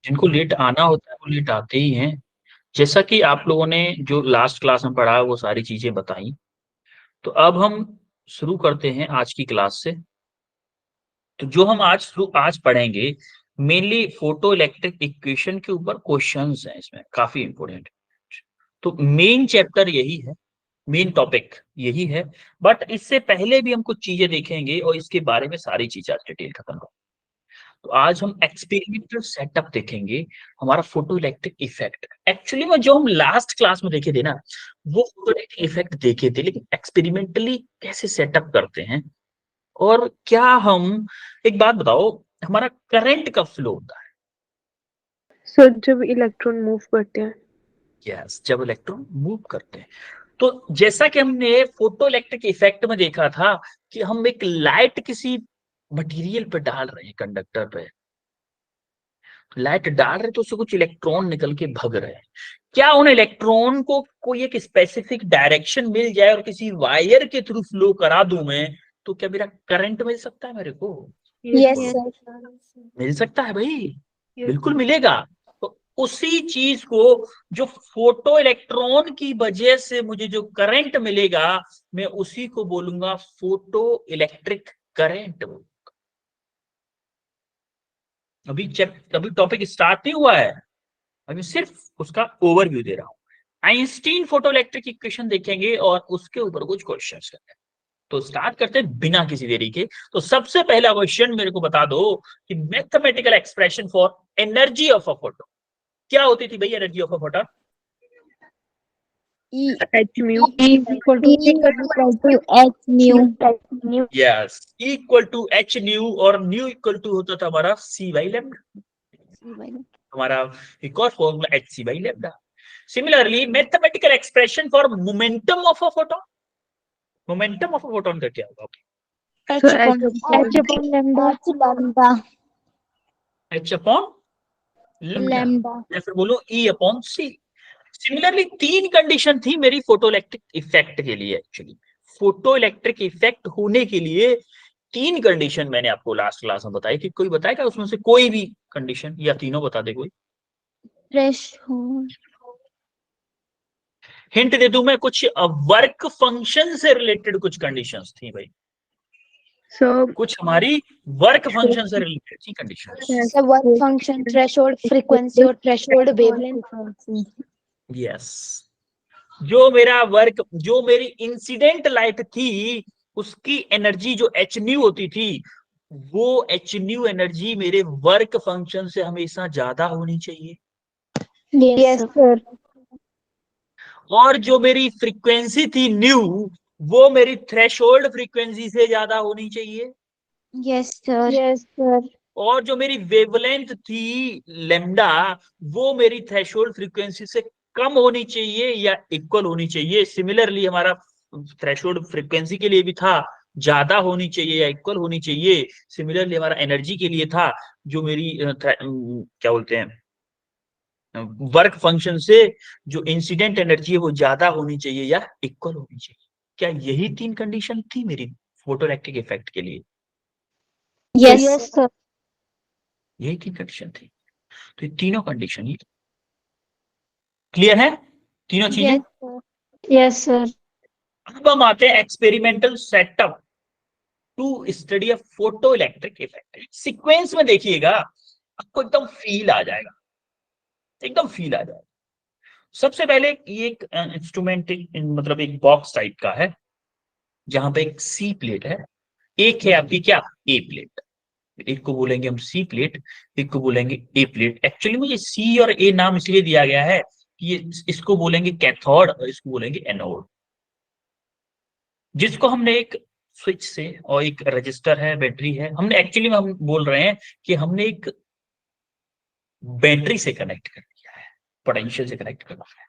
जिनको लेट आना होता है वो लेट आते ही हैं। जैसा कि आप लोगों ने जो लास्ट क्लास में पढ़ा वो सारी चीजें बताई, तो अब हम शुरू करते हैं आज की क्लास से। तो जो हम आज पढ़ेंगे मेनली फोटो इलेक्ट्रिक इक्वेशन के ऊपर क्वेश्चंस हैं, इसमें काफी इंपॉर्टेंट। तो मेन चैप्टर यही है, मेन टॉपिक यही है। बट इससे पहले भी हम कुछ चीजें देखेंगे और इसके बारे में सारी चीजें डिटेल खत्म करेंगे। तो आज हम एक्सपेरिमेंटल सेटअप देखेंगे, हमारा फोटो इलेक्ट्रिक इफेक्ट। एक्चुअली में जो हम लास्ट क्लास में देखे थे ना, वो फोटो इलेक्ट्रिक इफेक्ट देखे थे, लेकिन एक्सपेरिमेंटली कैसे सेटअप करते हैं और क्या हम, एक बात बताओ, हमारा करंट कब फ्लो होता है? सर जब इलेक्ट्रॉन मूव करते हैं। यस, जब इलेक्ट्रॉन मूव करते हैं। तो जैसा कि हमने फोटो इलेक्ट्रिक इफेक्ट में देखा था कि हम एक लाइट किसी मटेरियल पे डाल रहे हैं, कंडक्टर पे लाइट डाल रहे, तो उससे कुछ इलेक्ट्रॉन निकल के भग रहे हैं। क्या उन इलेक्ट्रॉन को कोई एक स्पेसिफिक डायरेक्शन मिल जाए और किसी वायर के थ्रू फ्लो करा दूं मैं, तो क्या मेरा करंट मिल सकता है मेरे को? Yes yes sir. मिल सकता है भाई, यस बिल्कुल मिलेगा। तो उसी चीज को, जो फोटो इलेक्ट्रॉन की वजह से मुझे जो करंट मिलेगा, मैं उसी को बोलूंगा फोटो इलेक्ट्रिक करंट। अभी टॉपिक स्टार्ट नहीं हुआ है, अभी सिर्फ उसका ओवरव्यू दे रहा हूं। आइंस्टीन फोटो इलेक्ट्रिक इक्वेशन देखेंगे और उसके ऊपर कुछ क्वेश्चंस करेंगे। तो स्टार्ट करते हैं बिना किसी देरी के। तो सबसे पहला क्वेश्चन मेरे को बता दो कि mathematical expression for energy of a photo क्या होती थी भाई? Energy of a photon E h mu equal to h nu. Yes, equal to h nu, और न्यू इक्वल टू होता था हमारा सी बाई लैम्डा। हमारा एक और formula h c by lambda. Similarly mathematical expression for momentum of a photon, momentum of a photon का क्या होगा? H upon lambda. H upon lambda, lambda. या फिर बोलो ई अपॉन सी। सिमिलरली तीन कंडीशन थी मेरी फोटो इलेक्ट्रिक इफेक्ट के लिए। एक्चुअली फोटो इलेक्ट्रिक इफेक्ट होने के लिए तीन कंडीशन मैंने आपको लास्ट क्लास में बताई। कि कोई बताएगा उसमें से कोई भी कंडीशन, या तीनों बता दे कोई? थ्रेशोल्ड। हिंट दे दूं मैं कुछ, वर्क फंक्शन से रिलेटेड कुछ कंडीशंस थी भाई, सर कुछ हमारी वर्क फंक्शन से रिलेटेड थी conditions. Work function, threshold frequency और थ्रेशोल्ड वेवलेंथ। यस, जो मेरा वर्क, जो मेरी इंसिडेंट लाइट थी, उसकी एनर्जी जो एच न्यू होती थी, वो एच न्यू एनर्जी मेरे वर्क फंक्शन से हमेशा ज्यादा होनी चाहिए। Yes sir. और जो मेरी फ्रीक्वेंसी थी न्यू, वो मेरी थ्रेशोल्ड फ्रीक्वेंसी से ज्यादा होनी चाहिए। Yes sir. और जो मेरी वेवलेंथ थी लेमडा, वो मेरी थ्रेशोल्ड फ्रीक्वेंसी से कम होनी चाहिए या इक्वल होनी चाहिए। सिमिलरली हमारा थ्रेशोल्ड फ्रीक्वेंसी के लिए भी था, ज्यादा होनी चाहिए या इक्वल होनी चाहिए। सिमिलरली हमारा एनर्जी के लिए था, जो मेरी क्या बोलते हैं, वर्क फंक्शन से जो इंसिडेंट एनर्जी है वो ज्यादा होनी चाहिए या इक्वल होनी चाहिए। क्या यही तीन कंडीशन थी मेरी फोटो इलेक्ट्रिक इफेक्ट के लिए? Yes sir. यही तीन कंडीशन थी। तो ये तीनों कंडीशन ही क्लियर है, तीनों चीजें। Yes sir. अब हम आते हैं experimental setup to study of photo electric effect. Sequence में देखिएगा, आपको एकदम फील आ जाएगा, एकदम फील आ जाएगा। सबसे पहले ये एक इंस्ट्रूमेंट, मतलब एक बॉक्स टाइप का है, जहां पे एक सी प्लेट है, एक है आपकी क्या, ए प्लेट। एक को बोलेंगे हम सी प्लेट, एक को बोलेंगे ए प्लेट। एक्चुअली मुझे सी और ए नाम इसलिए दिया गया है कि ये, इसको बोलेंगे कैथोड और इसको बोलेंगे एनोड। जिसको हमने एक स्विच से, और एक रजिस्टर है, बैटरी है, हमने एक्चुअली में हम बोल रहे हैं कि हमने एक बैटरी से कनेक्ट कर दिया है, पोटेंशियल से कनेक्ट कर दिया है।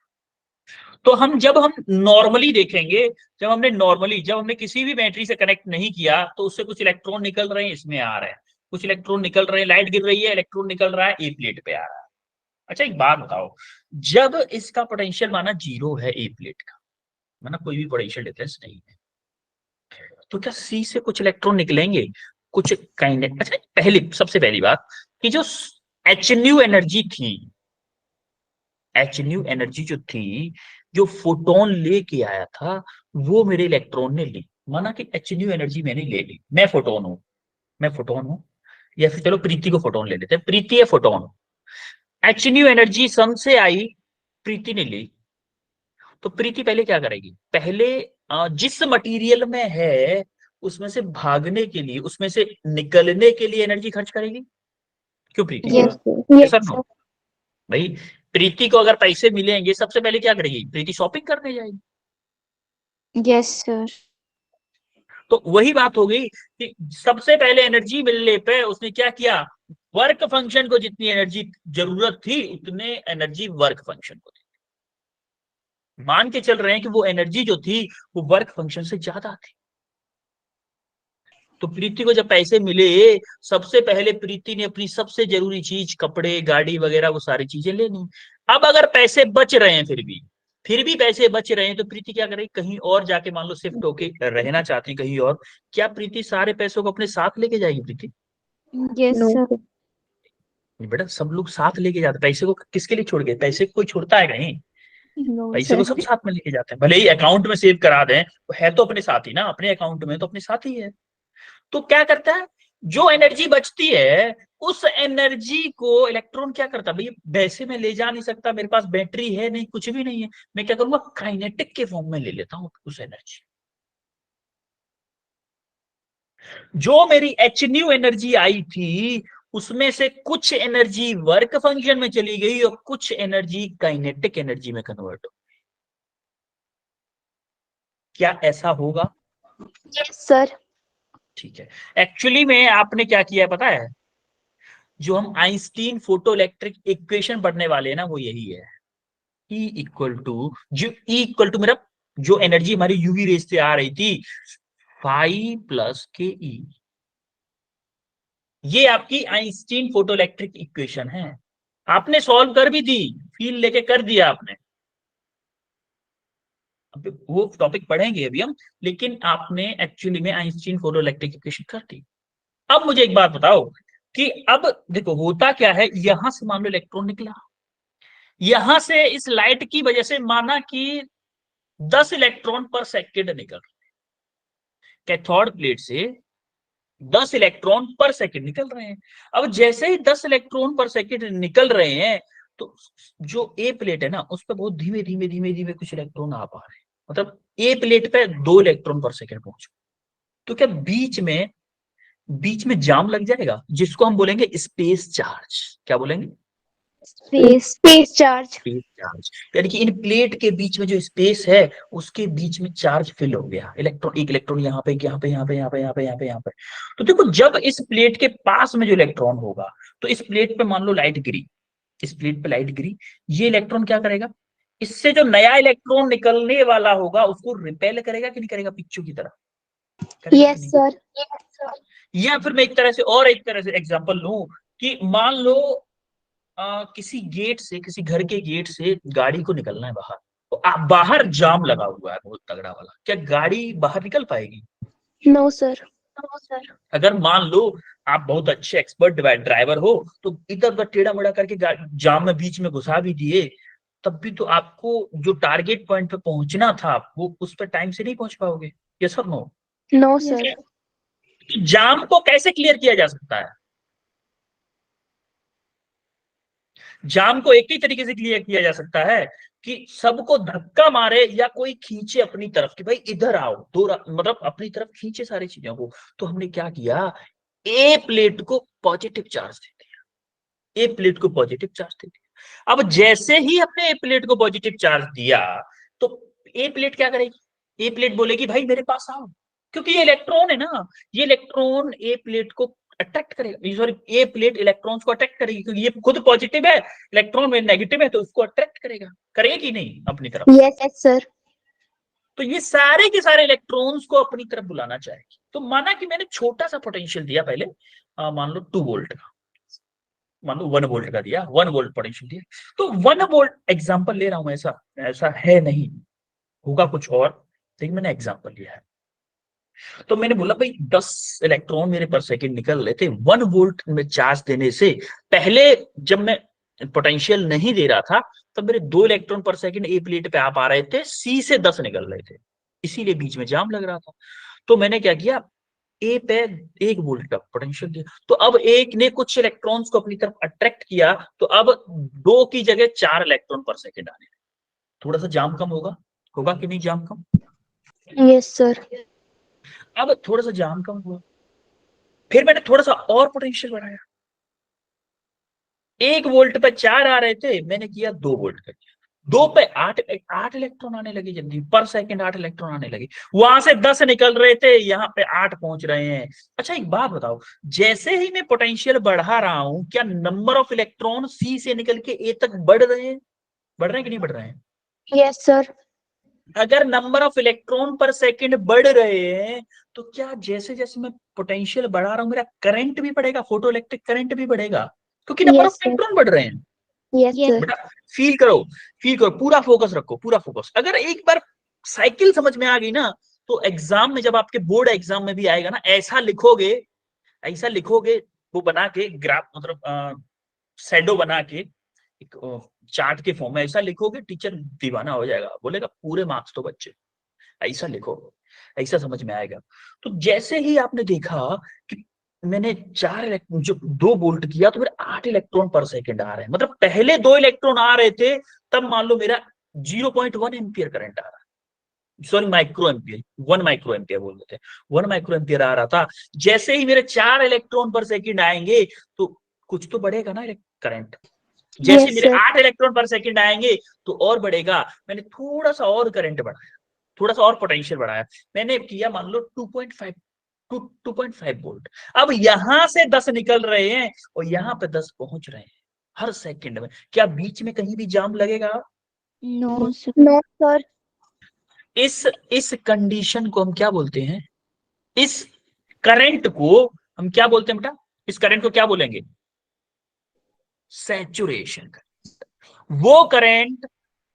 तो जब हम नॉर्मली देखेंगे, जब हमने किसी भी बैटरी से कनेक्ट नहीं किया, तो उससे कुछ इलेक्ट्रॉन निकल रहे हैं, इसमें आ रहे हैं, कुछ इलेक्ट्रॉन निकल रहे हैं, लाइट गिर रही है, इलेक्ट्रॉन निकल रहा है, ए प्लेट पे आ रहा है। अच्छा एक बात बताओ, जब इसका पोटेंशियल माना जीरो है, ए प्लेट का माना कोई भी पोटेंशियल डिफरेंस नहीं है, तो क्या सी से कुछ इलेक्ट्रॉन निकलेंगे? कुछ काइंड। अच्छा, सबसे पहली बात कि जो एच न्यू एनर्जी थी, एच न्यू एनर्जी जो थी, जो फोटोन लेके आया था, वो मेरे इलेक्ट्रॉन ने ली। माना कि एच न्यू एनर्जी मैंने ले ली, मैं फोटोन हूं, मैं फोटोन हूं, या फिर चलो प्रीति को फोटोन ले लेते हैं, प्रीति है photon, h nu energy sun से आई, प्रीति ने ली। तो प्रीति पहले क्या करेगी, पहले जिस मटेरियल में है उसमें से भागने के लिए, उसमें से निकलने के लिए एनर्जी खर्च करेगी। क्यों प्रीति? Yes, Yes or no? भाई प्रीति को अगर पैसे मिलेंगे सबसे पहले क्या करेगी, प्रीति शॉपिंग करने जाएगी। yes, sir. तो वही बात हो गई कि सबसे पहले एनर्जी मिलने पे उसने क्या किया, वर्क फंक्शन को जितनी एनर्जी जरूरत थी उतने एनर्जी वर्क फंक्शन को दी। मान के चल रहे हैं कि वो एनर्जी जो थी वो वर्क फंक्शन से ज्यादा थी। तो प्रीति को जब पैसे मिले, सबसे पहले प्रीति ने अपनी सबसे जरूरी चीज, कपड़े, गाड़ी वगैरह, वो सारी चीजें ले ली। अब अगर पैसे बच रहे हैं, फिर भी पैसे बच रहे हैं, तो प्रीति क्या करेगी, कहीं और जाके मान लो शिफ्ट होके रहना चाहती है कहीं और, क्या प्रीति सारे पैसों को अपने साथ लेके जाएगी प्रीति? Yes, No. sir. बेटा सब लोग साथ लेके जाते, पैसे को किसके लिए छोड़ गए, पैसे को कोई छोड़ता है कहीं? No, पैसे को sir. सब साथ में लेके जाते हैं, भले ही अकाउंट में सेव करा दें, तो है तो अपने साथ ही ना, अपने अकाउंट में तो अपने साथ ही है। तो क्या करता है, जो एनर्जी बचती है उस एनर्जी को इलेक्ट्रॉन क्या करता है, भाई वैसे मैं ले जा नहीं सकता, मेरे पास बैटरी है नहीं, कुछ भी नहीं है, मैं क्या करूंगा, काइनेटिक के फॉर्म में ले लेता हूं उस एनर्जी। जो मेरी एच न्यू एनर्जी आई थी उसमें से कुछ एनर्जी वर्क फंक्शन में चली गई और कुछ एनर्जी काइनेटिक एनर्जी में कन्वर्ट हो। क्या ऐसा होगा? Yes, sir. ठीक है। एक्चुअली में आपने क्या किया है पता है, जो हम आइंस्टीन फोटो इलेक्ट्रिक इक्वेशन पढ़ने वाले हैं ना, वो यही है, E इक्वल टू, जो E इक्वल टू मेरा, जो एनर्जी हमारी यूवी रेज से आ रही थी, फाई प्लस के ई, ये आपकी आइंस्टीन फोटो इलेक्ट्रिक इक्वेशन है। आपने सॉल्व कर भी दी, फील लेके कर दिया आपने, वो टॉपिक पढ़ेंगे अभी हम, लेकिन आपने एक्चुअली में आइंस्टीन फोटो इलेक्ट्रिक इक्वेशन कर दी। अब मुझे एक बात बताओ कि अब देखो होता क्या है, यहां से मान लो इलेक्ट्रॉन निकला, यहां से इस लाइट की वजह से माना कि 10 इलेक्ट्रॉन पर सेकेंड निकल, कैथोड प्लेट से 10 इलेक्ट्रॉन पर सेकेंड निकल रहे हैं। अब जैसे ही 10 इलेक्ट्रॉन पर सेकेंड निकल रहे हैं, तो जो ए प्लेट है ना, उस पर बहुत धीमे धीमे धीमे धीमे कुछ इलेक्ट्रॉन आ पा रहे हैं, मतलब ए प्लेट पे 2 इलेक्ट्रॉन पर सेकेंड पहुंचे, तो क्या बीच में जाम लग जाएगा, जिसको हम बोलेंगे स्पेस चार्ज। क्या बोलेंगे? Space charge. Space charge. यानी कि इन प्लेट के बीच में जो स्पेस है उसके बीच में चार्ज फिल हो गया, इलेक्ट्रॉन, एक इलेक्ट्रॉन यहाँ पे, यहाँ पे, यहाँ पे, यहाँ पे, यहाँ पे, यहाँ पे, यहाँ पे। तो देखो जब इस प्लेट के पास में जो इलेक्ट्रॉन होगा, तो इस प्लेट पे मान लो लाइट गिरी, इस प्लेट पे लाइट गिरी, ये इलेक्ट्रॉन क्या करेगा, इससे जो नया इलेक्ट्रॉन निकलने वाला होगा उसको रिपेल करेगा कि नहीं करेगा, पिच्चू की तरह करेगा कि Yes, नहीं? sir. Yes, sir. या फिर मैं एक तरह से और एक तरह से एग्जांपल लूं कि मान लो किसी गेट से, किसी घर के गेट से गाड़ी को निकलना है बाहर, तो बाहर जाम लगा हुआ है बहुत तगड़ा वाला, क्या गाड़ी बाहर निकल पाएगी? No, sir. No, sir. अगर मान लो आप बहुत अच्छे एक्सपर्ट ड्राइवर हो, तो इधर उधर टेढ़ा मेढ़ा करके जाम में बीच में घुसा भी दिए, तब भी तो आपको जो टारगेट पॉइंट पे पहुंचना था वो उस पर टाइम से नहीं पहुंच पाओगे। यस और नो? No, sir. जाम को कैसे क्लियर किया जा सकता है? जाम को एक ही तरीके से क्लियर किया जा सकता है कि सबको धक्का मारे या कोई खींचे अपनी तरफ कि भाई इधर आओ, दो मतलब अपनी तरफ खींचे सारी चीजों को। तो हमने क्या किया, ए प्लेट को पॉजिटिव चार्ज दे दिया, ए प्लेट को पॉजिटिव चार्ज दे दिया। अब जैसे ही हमने ए प्लेट को पॉजिटिव चार्ज दिया, तो ए प्लेट क्या करेगी, ए प्लेट बोलेगी भाई मेरे पास आओ, क्योंकि ये इलेक्ट्रॉन है ना, ये इलेक्ट्रॉन ए प्लेट को अट्रैक्ट करेगा, सॉरी ए प्लेट इलेक्ट्रॉन्स को अट्रैक्ट करेगी, क्योंकि ये खुद पॉजिटिव है, इलेक्ट्रॉन में नेगेटिव है, तो उसको अट्रैक्ट करेगा, करेगी नहीं अपनी तरफ? Yes, yes, sir. तो ये सारे के सारे इलेक्ट्रॉन्स को अपनी तरफ बुलाना चाहेगी। तो माना कि मैंने छोटा सा पोटेंशियल दिया पहले, मान लो 2 वोल्ट का, मान लो 1 वोल्ट का दिया, 1 वोल्ट पोटेंशियल दिया, तो 1 वोल्ट एग्जांपल ले रहा हूं, ऐसा ऐसा है नहीं, होगा कुछ और, लेकिन मैंने एग्जांपल लिया है। तो मैंने बोला भाई 10 इलेक्ट्रॉन मेरे पर सेकंड निकल रहे थे 1 वोल्ट में चार्ज देने से पहले, जब मैं पोटेंशियल नहीं दे रहा था तब मेरे 2 इलेक्ट्रॉन पर सेकंड ए प्लेट पे आ रहे थे, सी से 10 निकल रहे थे, इसीलिए बीच में जाम लग रहा था। तो मैंने क्या किया, ए पे 1 वोल्ट का पोटेंशियल दिया, तो अब एक ने कुछ इलेक्ट्रॉन्स को अपनी तरफ अट्रैक्ट किया, तो अब 2 की जगह 4 इलेक्ट्रॉन पर सेकंड आने लगे। थोड़ा सा जाम कम होगा, होगा कि नहीं जाम कम? Yes sir. अब थोड़ा सा जाम कम हुआ, फिर मैंने थोड़ा सा और पोटेंशियल बढ़ाया, 1 वोल्ट पे 4 आ रहे थे, मैंने किया 2 वोल्ट का, 2 पे 8 इलेक्ट्रॉन आने लगे, जल्दी पर सेकंड 8 इलेक्ट्रॉन आने लगे, वहां से 10 निकल रहे थे, यहाँ पे 8 पहुंच रहे हैं। अच्छा एक बात बताओ, जैसे ही मैं पोटेंशियल बढ़ा रहा हूं, क्या नंबर ऑफ इलेक्ट्रॉन सी से निकल के ए तक बढ़ रहे हैं? बढ़ रहे हैं कि नहीं बढ़ रहे हैं? Yes sir. अगर नंबर ऑफ इलेक्ट्रॉन पर सेकंड बढ़ रहे हैं, तो क्या जैसे जैसे मैं पोटेंशियल बढ़ा रहा हूं मेरा करंट भी बढ़ेगा, फोटो इलेक्ट्रिक करंट भी बढ़ेगा, क्योंकि number of yes sir. Electron बढ़ रहे हैं। Yes sir. बेटा फील करो, फील करो, पूरा फोकस रखो, पूरा फोकस। अगर एक बार साइकिल समझ में आ गई ना, तो एग्जाम में, जब आपके बोर्ड एग्जाम में भी आएगा ना, ऐसा लिखोगे, ऐसा लिखोगे, वो बना के ग्राफ, मतलब शैडो बना के एक चार्ट के फॉर्म में ऐसा लिखोगे, टीचर दीवाना हो जाएगा, बोलेगा पूरे मार्क्स तो बच्चे। ऐसा लिखो, ऐसा समझ में आएगा। तो जैसे ही आपने देखा कि मैंने 2 वोल्ट किया, तो मेरे 8 इलेक्ट्रॉन पर सेकंड आ रहे हैं, मतलब पहले 2 इलेक्ट्रॉन आ रहे थे, तब मान लो मेरा 0.1 एम्पियर करंट आ रहा है, sorry micro ampere, 1 micro ampere बोल देते हैं, 1 माइक्रो एम्पियर आ रहा था। जैसे ही मेरे 4 इलेक्ट्रॉन पर सेकंड आएंगे, तो कुछ तो बढ़ेगा ना करंट। जैसे यस मेरे सर। 8 इलेक्ट्रॉन पर सेकंड आएंगे, तो और बढ़ेगा। मैंने थोड़ा सा और करंट बढ़ाया, थोड़ा सा और पोटेंशियल बढ़ाया, मैंने किया मान लो 2.5 वोल्ट। अब यहां से 10 निकल रहे हैं और यहां पे 10 पहुंच रहे हैं हर सेकंड में। क्या बीच में कहीं भी जाम लगेगा? No sir. No sir. इस कंडीशन को हम क्या बोलते हैं? इस करंट को हम क्या बोलते हैं बेटा? इस करंट को क्या बोलेंगे? Saturation current. वो करंट,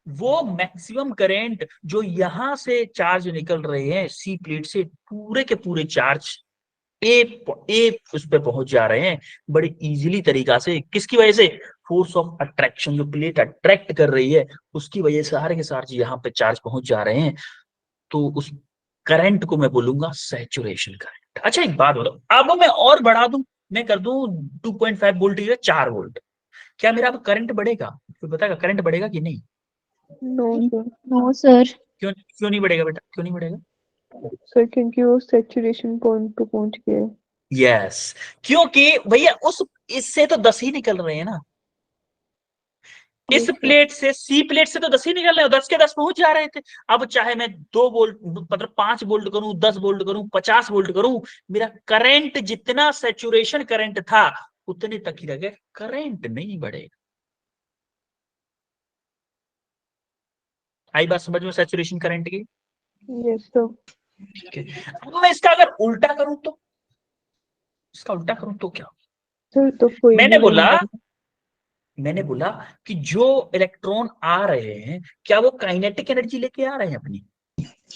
वो मैक्सिमम करंट जो यहां से चार्ज निकल रहे हैं सी प्लेट से, पूरे के पूरे चार्ज ए उस पे पहुंच जा रहे हैं बड़े इजीली तरीका से। किसकी वजह से? फोर्स ऑफ अट्रैक्शन, जो प्लेट अट्रैक्ट कर रही है उसकी वजह से सारे के सारे यहाँ पे चार्ज पहुंच जा रहे हैं। तो उस करंट को मैं बोलूंगा सैचुरेशन करंट। अच्छा एक बात बताओ, अब मैं और बढ़ा दूं, मैं कर दूं 2.5 वोल्ट की 4 वोल्ट, क्या मेरा अब करंट बढ़ेगा? कोई बताएगा करंट बढ़ेगा कि नहीं? No sir. No sir. क्यों क्यों नहीं बढ़ेगा बेटा, क्यों नहीं बढ़ेगा? सर क्योंकि वो सैचुरेशन पॉइंट पे पहुंच गया है। यस, क्योंकि भैया उस इससे तो 10 ही निकल रहे हैं ना, इस प्लेट से, सी प्लेट से तो 10 ही निकल रहे हैं, 10 के 10 पहुंच जा रहे थे। अब चाहे मैं 2 वोल्ट मतलब 5 वोल्ट करूं, 10 वोल्ट करूं, 50 वोल्ट करूं, मेरा करंट जितना सैचुरेशन करंट था उतने तक ही रहे, करंट नहीं बढ़ेगा। आई बात समझ में सैचुरेशन करंट की? Yes sir. ठीक है। अब मैं इसका अगर उल्टा करूं तो, इसका उल्टा करूं तो क्या? सर तो कोई मैंने भी नहीं बोला, बढ़ेगा। मैंने बोला कि जो इलेक्ट्रॉन आ रहे हैं, क्या वो काइनेटिक एनर्जी लेके आ रहे हैं अपनी?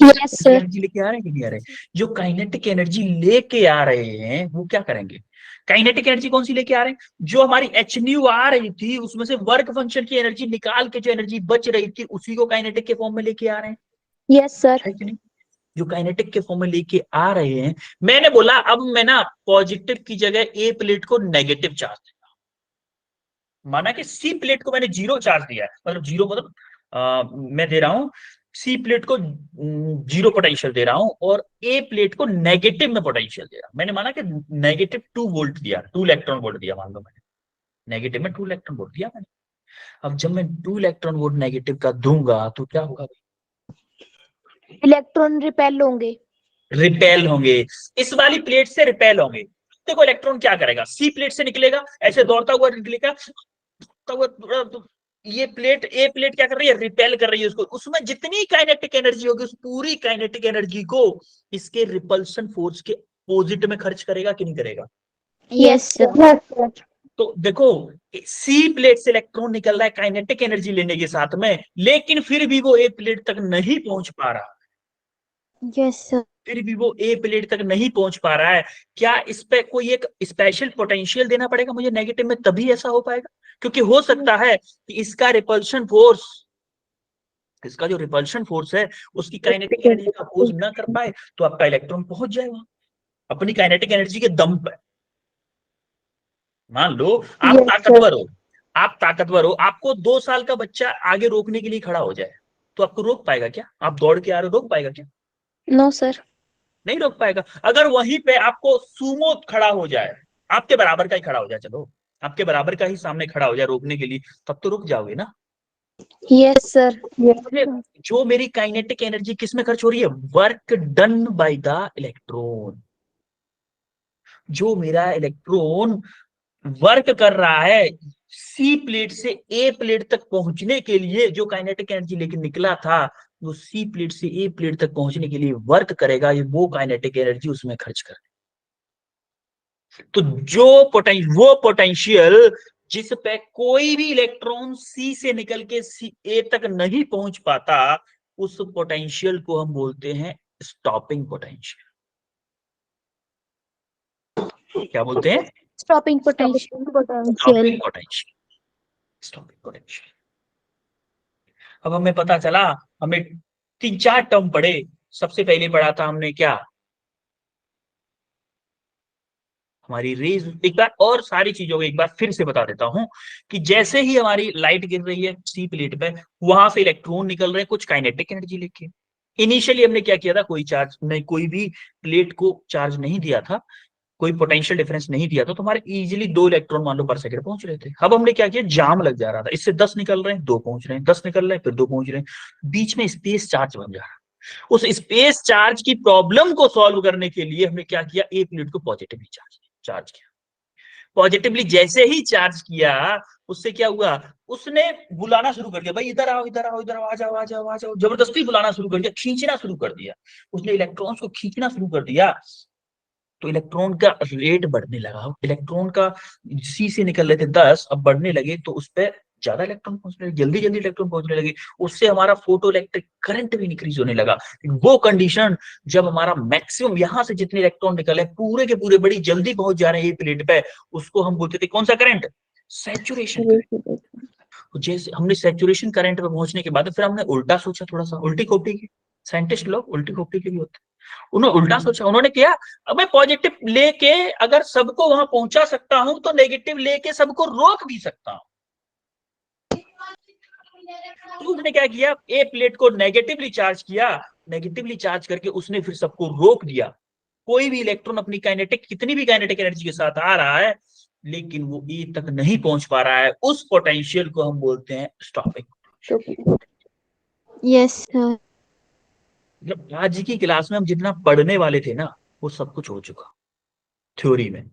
Yes sir. एनर्जी लेके आ रहे हैं कि नहीं आ रहे? जो काइनेटिक एनर्जी लेके आ रहे हैं वो क्या करेंगे? काइनेटिक एनर्जी कौन सी लेके आ रहे हैं? जो हमारी एच न्यू आ रही थी उसमें से वर्क फंक्शन की एनर्जी निकाल के जो एनर्जी बच रही थी उसी को काइनेटिक के फॉर्म में लेके आ रहे हैं, यस सर। है कि नहीं? जो काइनेटिक के फॉर्म में लेके आ रहे हैं। मैंने बोला अब मैं ना पॉजिटिव की जगह ए प्लेट को नेगेटिव चार्ज देता हूं। माना कि सी प्लेट को मैंने 0 चार्ज दिया है, मतलब 0 मतलब मैं दे रहा हूं सी प्लेट को 0 पोटेंशियल दे रहा हूं, और ए प्लेट को नेगेटिव में पोटेंशियल दे रहा हूं। मैंने माना कि नेगेटिव 2 वोल्ट दिया, 2 इलेक्ट्रॉन वोल्ट दिया, मान लो मैंने नेगेटिव में 2 इलेक्ट्रॉन वोल्ट दिया मैंने। अब जब मैं 2 इलेक्ट्रॉन वोल्ट नेगेटिव का दूंगा तो क्या होगा? इलेक्ट्रॉन रिपेल होंगे। रिपेल होंगे, इस वाली प्लेट से रिपेल होंगे। देखो इलेक्ट्रॉन क्या करेगा, सी प्लेट से निकलेगा, ऐसे दौड़ता हुआ निकलेगा, तो ये प्लेट, ए प्लेट क्या कर रही है? रिपेल कर रही है उसको। उसमें जितनी काइनेटिक एनर्जी होगी उस पूरी काइनेटिक एनर्जी को इसके रिपल्सन फोर्स के अपोजिट में खर्च करेगा कि नहीं करेगा? Yes sir. तो देखो सी प्लेट से इलेक्ट्रॉन निकल रहा है काइनेटिक एनर्जी लेने के साथ में, लेकिन फिर भी वो ए प्लेट तक नहीं पहुंच पा रहा। Yes, sir. फिर भी वो ए प्लेट तक नहीं पहुंच पा रहा है, क्या इस पे कोई एक स्पेशल पोटेंशियल देना पड़ेगा मुझे नेगेटिव में, तभी ऐसा हो पाएगा? क्योंकि हो सकता है कि इसका रिपल्शन फोर्स, इसका जो रिपल्शन फोर्स है उसकी काइनेटिक एनर्जी का अपोज ना कर पाए, तो आपका इलेक्ट्रॉन पहुंच जाएगा अपनी काइनेटिक एनर्जी के दम पर। मान लो आप Yes, ताकतवर हो, आप ताकतवर हो, आपको 2 साल का बच्चा आगे रोकने के लिए खड़ा हो जाए, तो आपको रोक पाएगा क्या? आप दौड़ के आ रहे हो, रोक पाएगा क्या? No, sir. नहीं रोक पाएगा। अगर वहीं पे आपको सुमो खड़ा हो जाए, आपके बराबर का ही खड़ा हो जाए, चलो आपके बराबर का ही सामने खड़ा हो जाए रोकने के लिए, तब तो रुक जाओगे ना। Yes, sir. जो मेरी काइनेटिक एनर्जी किस में खर्च हो रही है? Work done by the electron. जो मेरा इलेक्ट्रॉन वर्क कर रहा है सी प्लेट से ए प्लेट तक पहुंचने के लिए, जो काइनेटिक एनर्जी लेके निकला था, वो सी प्लेट से ए प्लेट तक पहुंचने के लिए वर्क करेगा, ये वो काइनेटिक एनर्जी उसमें खर्च कर। तो जो वो पोटेंशियल जिस पे कोई भी इलेक्ट्रॉन सी से निकल के सी ए तक नहीं पहुंच पाता, उस पोटेंशियल को हम बोलते हैं स्टॉपिंग पोटेंशियल। क्या बोलते हैं? Stopping potential. Stopping potential. Stopping potential. अब हमें पता चला, हमें 3-4 टर्म पढ़े। सबसे पहले पढ़ा था हमने क्या? हमारी रेज। एक बार और सारी चीजों को एक बार फिर से बता देता हूं कि जैसे ही हमारी लाइट गिर रही है सी प्लेट पे, वहां से इलेक्ट्रॉन निकल रहे हैं कुछ काइनेटिक एनर्जी लेके। इनिशियली हमने क्या किया था? कोई चार्ज नहीं, कोई भी प्लेट को चार्ज नहीं दिया था, कोई पोटेंशियल डिफरेंस नहीं दिया था, तो हमारे इजीली 2 इलेक्ट्रॉन मान लो पर सेकंड पहुंच रहे थे। अब हमने क्या किया? जाम लग जा रहा था, इससे 10 निकल रहे हैं 2 पहुंच रहे हैं, 10 निकल रहे हैं फिर 2 पहुंच रहे हैं, बीच में स्पेस चार्ज बन जा रहा है। उस स्पेस चार्ज की प्रॉब्लम को सॉल्व करने के लिए हमने क्या किया? ए प्लेट को पॉजिटिवली चार्ज किया। पॉजिटिवली जैसे ही चार्ज किया, उससे क्या हुआ? उसने बुलाना शुरू कर दिया, भाई इधर आओ इधर आओ इधर आओ, आ जाओ आ जाओ आ जाओ, जबरदस्ती बुलाना शुरू कर दिया, खींचना शुरू कर दिया। उसने इलेक्ट्रॉन्स को खींचना शुरू कर दिया, तो इलेक्ट्रॉन का रेट बढ़ने लगा। इलेक्ट्रॉन का सी से निकल रहे थे 10, अब बढ़ने लगे, तो उस पर ज्यादा इलेक्ट्रॉन पहुंचने लगे, जल्दी जल्दी इलेक्ट्रॉन पहुंचने लगे। उससे हमारा फोटो इलेक्ट्रिक करंट भी इंक्रीज होने लगा। वो कंडीशन जब हमारा मैक्सिमम यहां से जितने इलेक्ट्रॉन निकले पूरे के पूरे बड़ी जल्दी पहुंच जा रहे हैं ये प्लेट पे, उसको हम बोलते थे कौन सा करंट? Saturation current. जैसे हमने सैचुरेशन करंट पे पहुंचने के बाद फिर हमने उल्टा सोचा, थोड़ा सा उल्टी खोपड़ी की। साइंटिस्ट लोग उल्टी खोपड़ी के भी होते हैं। उन्होंने उल्टा सोचा, उन्होंने किया अब मैं पॉजिटिव लेके अगर सबको वहां पहुंचा सकता हूं, तो नेगेटिव लेके सबको रोक भी सकता हूं। तो उसने क्या किया? ए प्लेट को नेगेटिवली चार्ज किया, नेगेटिवली चार्ज करके उसने फिर सबको रोक दिया। कोई भी इलेक्ट्रॉन अपनी काइनेटिक कितनी भी काइनेटिक एनर्जी के साथ आ रहा है, लेकिन वो ए तक नहीं पहुंच पा रहा है, उस पोटेंशियल को हम बोलते हैं स्टॉपिंग। Yes, sir. जब आज की क्लास में हम जितना पढ़ने वाले थे ना, वो सब कुछ हो चुका थ्योरी में,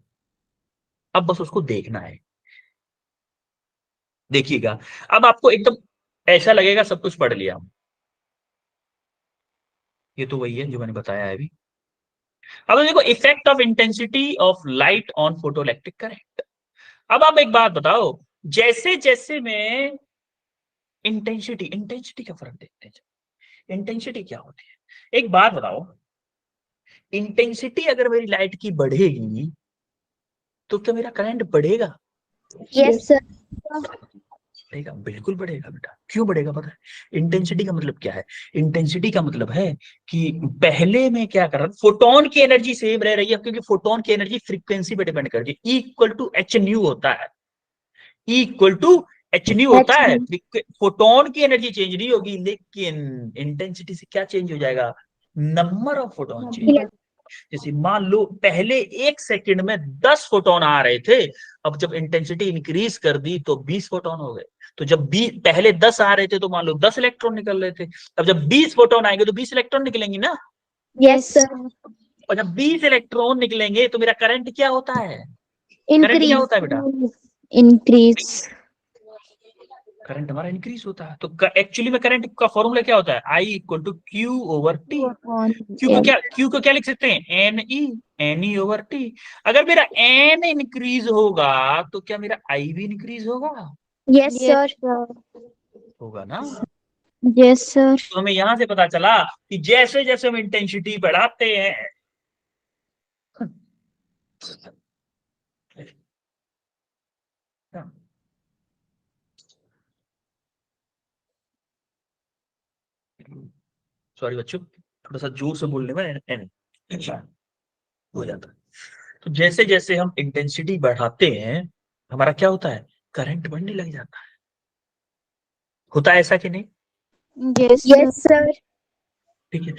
अब बस उसको देखना है। देखिएगा, अब आपको एकदम ऐसा लगेगा सब कुछ पढ़ लिया। ये तो वही है जो मैंने बताया है अभी। अब देखो, effect of intensity of light on photoelectric current. अब आप एक बात बताओ, जैसे जैसे मैं इंटेंसिटी का फर्क देखते हैं। इंटेंसिटी क्या होती है? एक बात बताओ, इंटेंसिटी अगर मेरी लाइट की बढ़ेगी तो क्या मेरा करंट बढ़ेगा? Yes, sir. बढ़ेगा, बिल्कुल बढ़ेगा बेटा। क्यों बढ़ेगा पता है? इंटेंसिटी का मतलब क्या है? इंटेंसिटी का मतलब है कि पहले में क्या कर रहा, फोटोन की एनर्जी सेम रह रही है, क्योंकि फोटोन की एनर्जी फ्रीक्वेंसी पे डिपेंड करती है। इक्वल टू एच न्यू होता है, इक्वल टू एच न्यू होता है। फोटोन की एनर्जी चेंज नहीं होगी, लेकिन इंटेंसिटी से क्या चेंज हो जाएगा? Number of photon change. जैसे मान लो पहले 1 सेकंड में 10 फोटोन आ रहे थे, अब जब इंटेंसिटी इंक्रीज कर दी तो 20 फोटोन हो गए। तो जब पहले 10 आ रहे थे तो मान लो 10 इलेक्ट्रॉन निकल रहे थे, अब जब 20 फोटोन आएंगे तो 20 इलेक्ट्रॉन निकलेंगे ना। Yes, sir. और जब 20 इलेक्ट्रॉन निकलेंगे तो मेरा करंट क्या होता है? करंट क्या होता है बेटा? Increase. करंट हमारा इंक्रीज होता है। तो एक्चुअली में करंट का फॉर्मूला क्या होता है? I equal to q over t. Q को क्या लिख सकते हैं? N e over t. अगर मेरा एन इंक्रीज होगा तो क्या मेरा आई भी इंक्रीज होगा? Yes, sir. होगा ना। Yes, sir. तो हमें यहां से पता चला कि जैसे जैसे हम इंटेंसिटी बढ़ाते हैं, सॉरी बच्चों, थोड़ा सा जोर से बोलने में एन हो जाता है। तो जैसे जैसे हम इंटेंसिटी बढ़ाते हैं, हमारा क्या होता है, करंट बढ़ने लग जाता है। होता है ऐसा कि नहीं? Yes, Yes, sir. sir. ठीक है,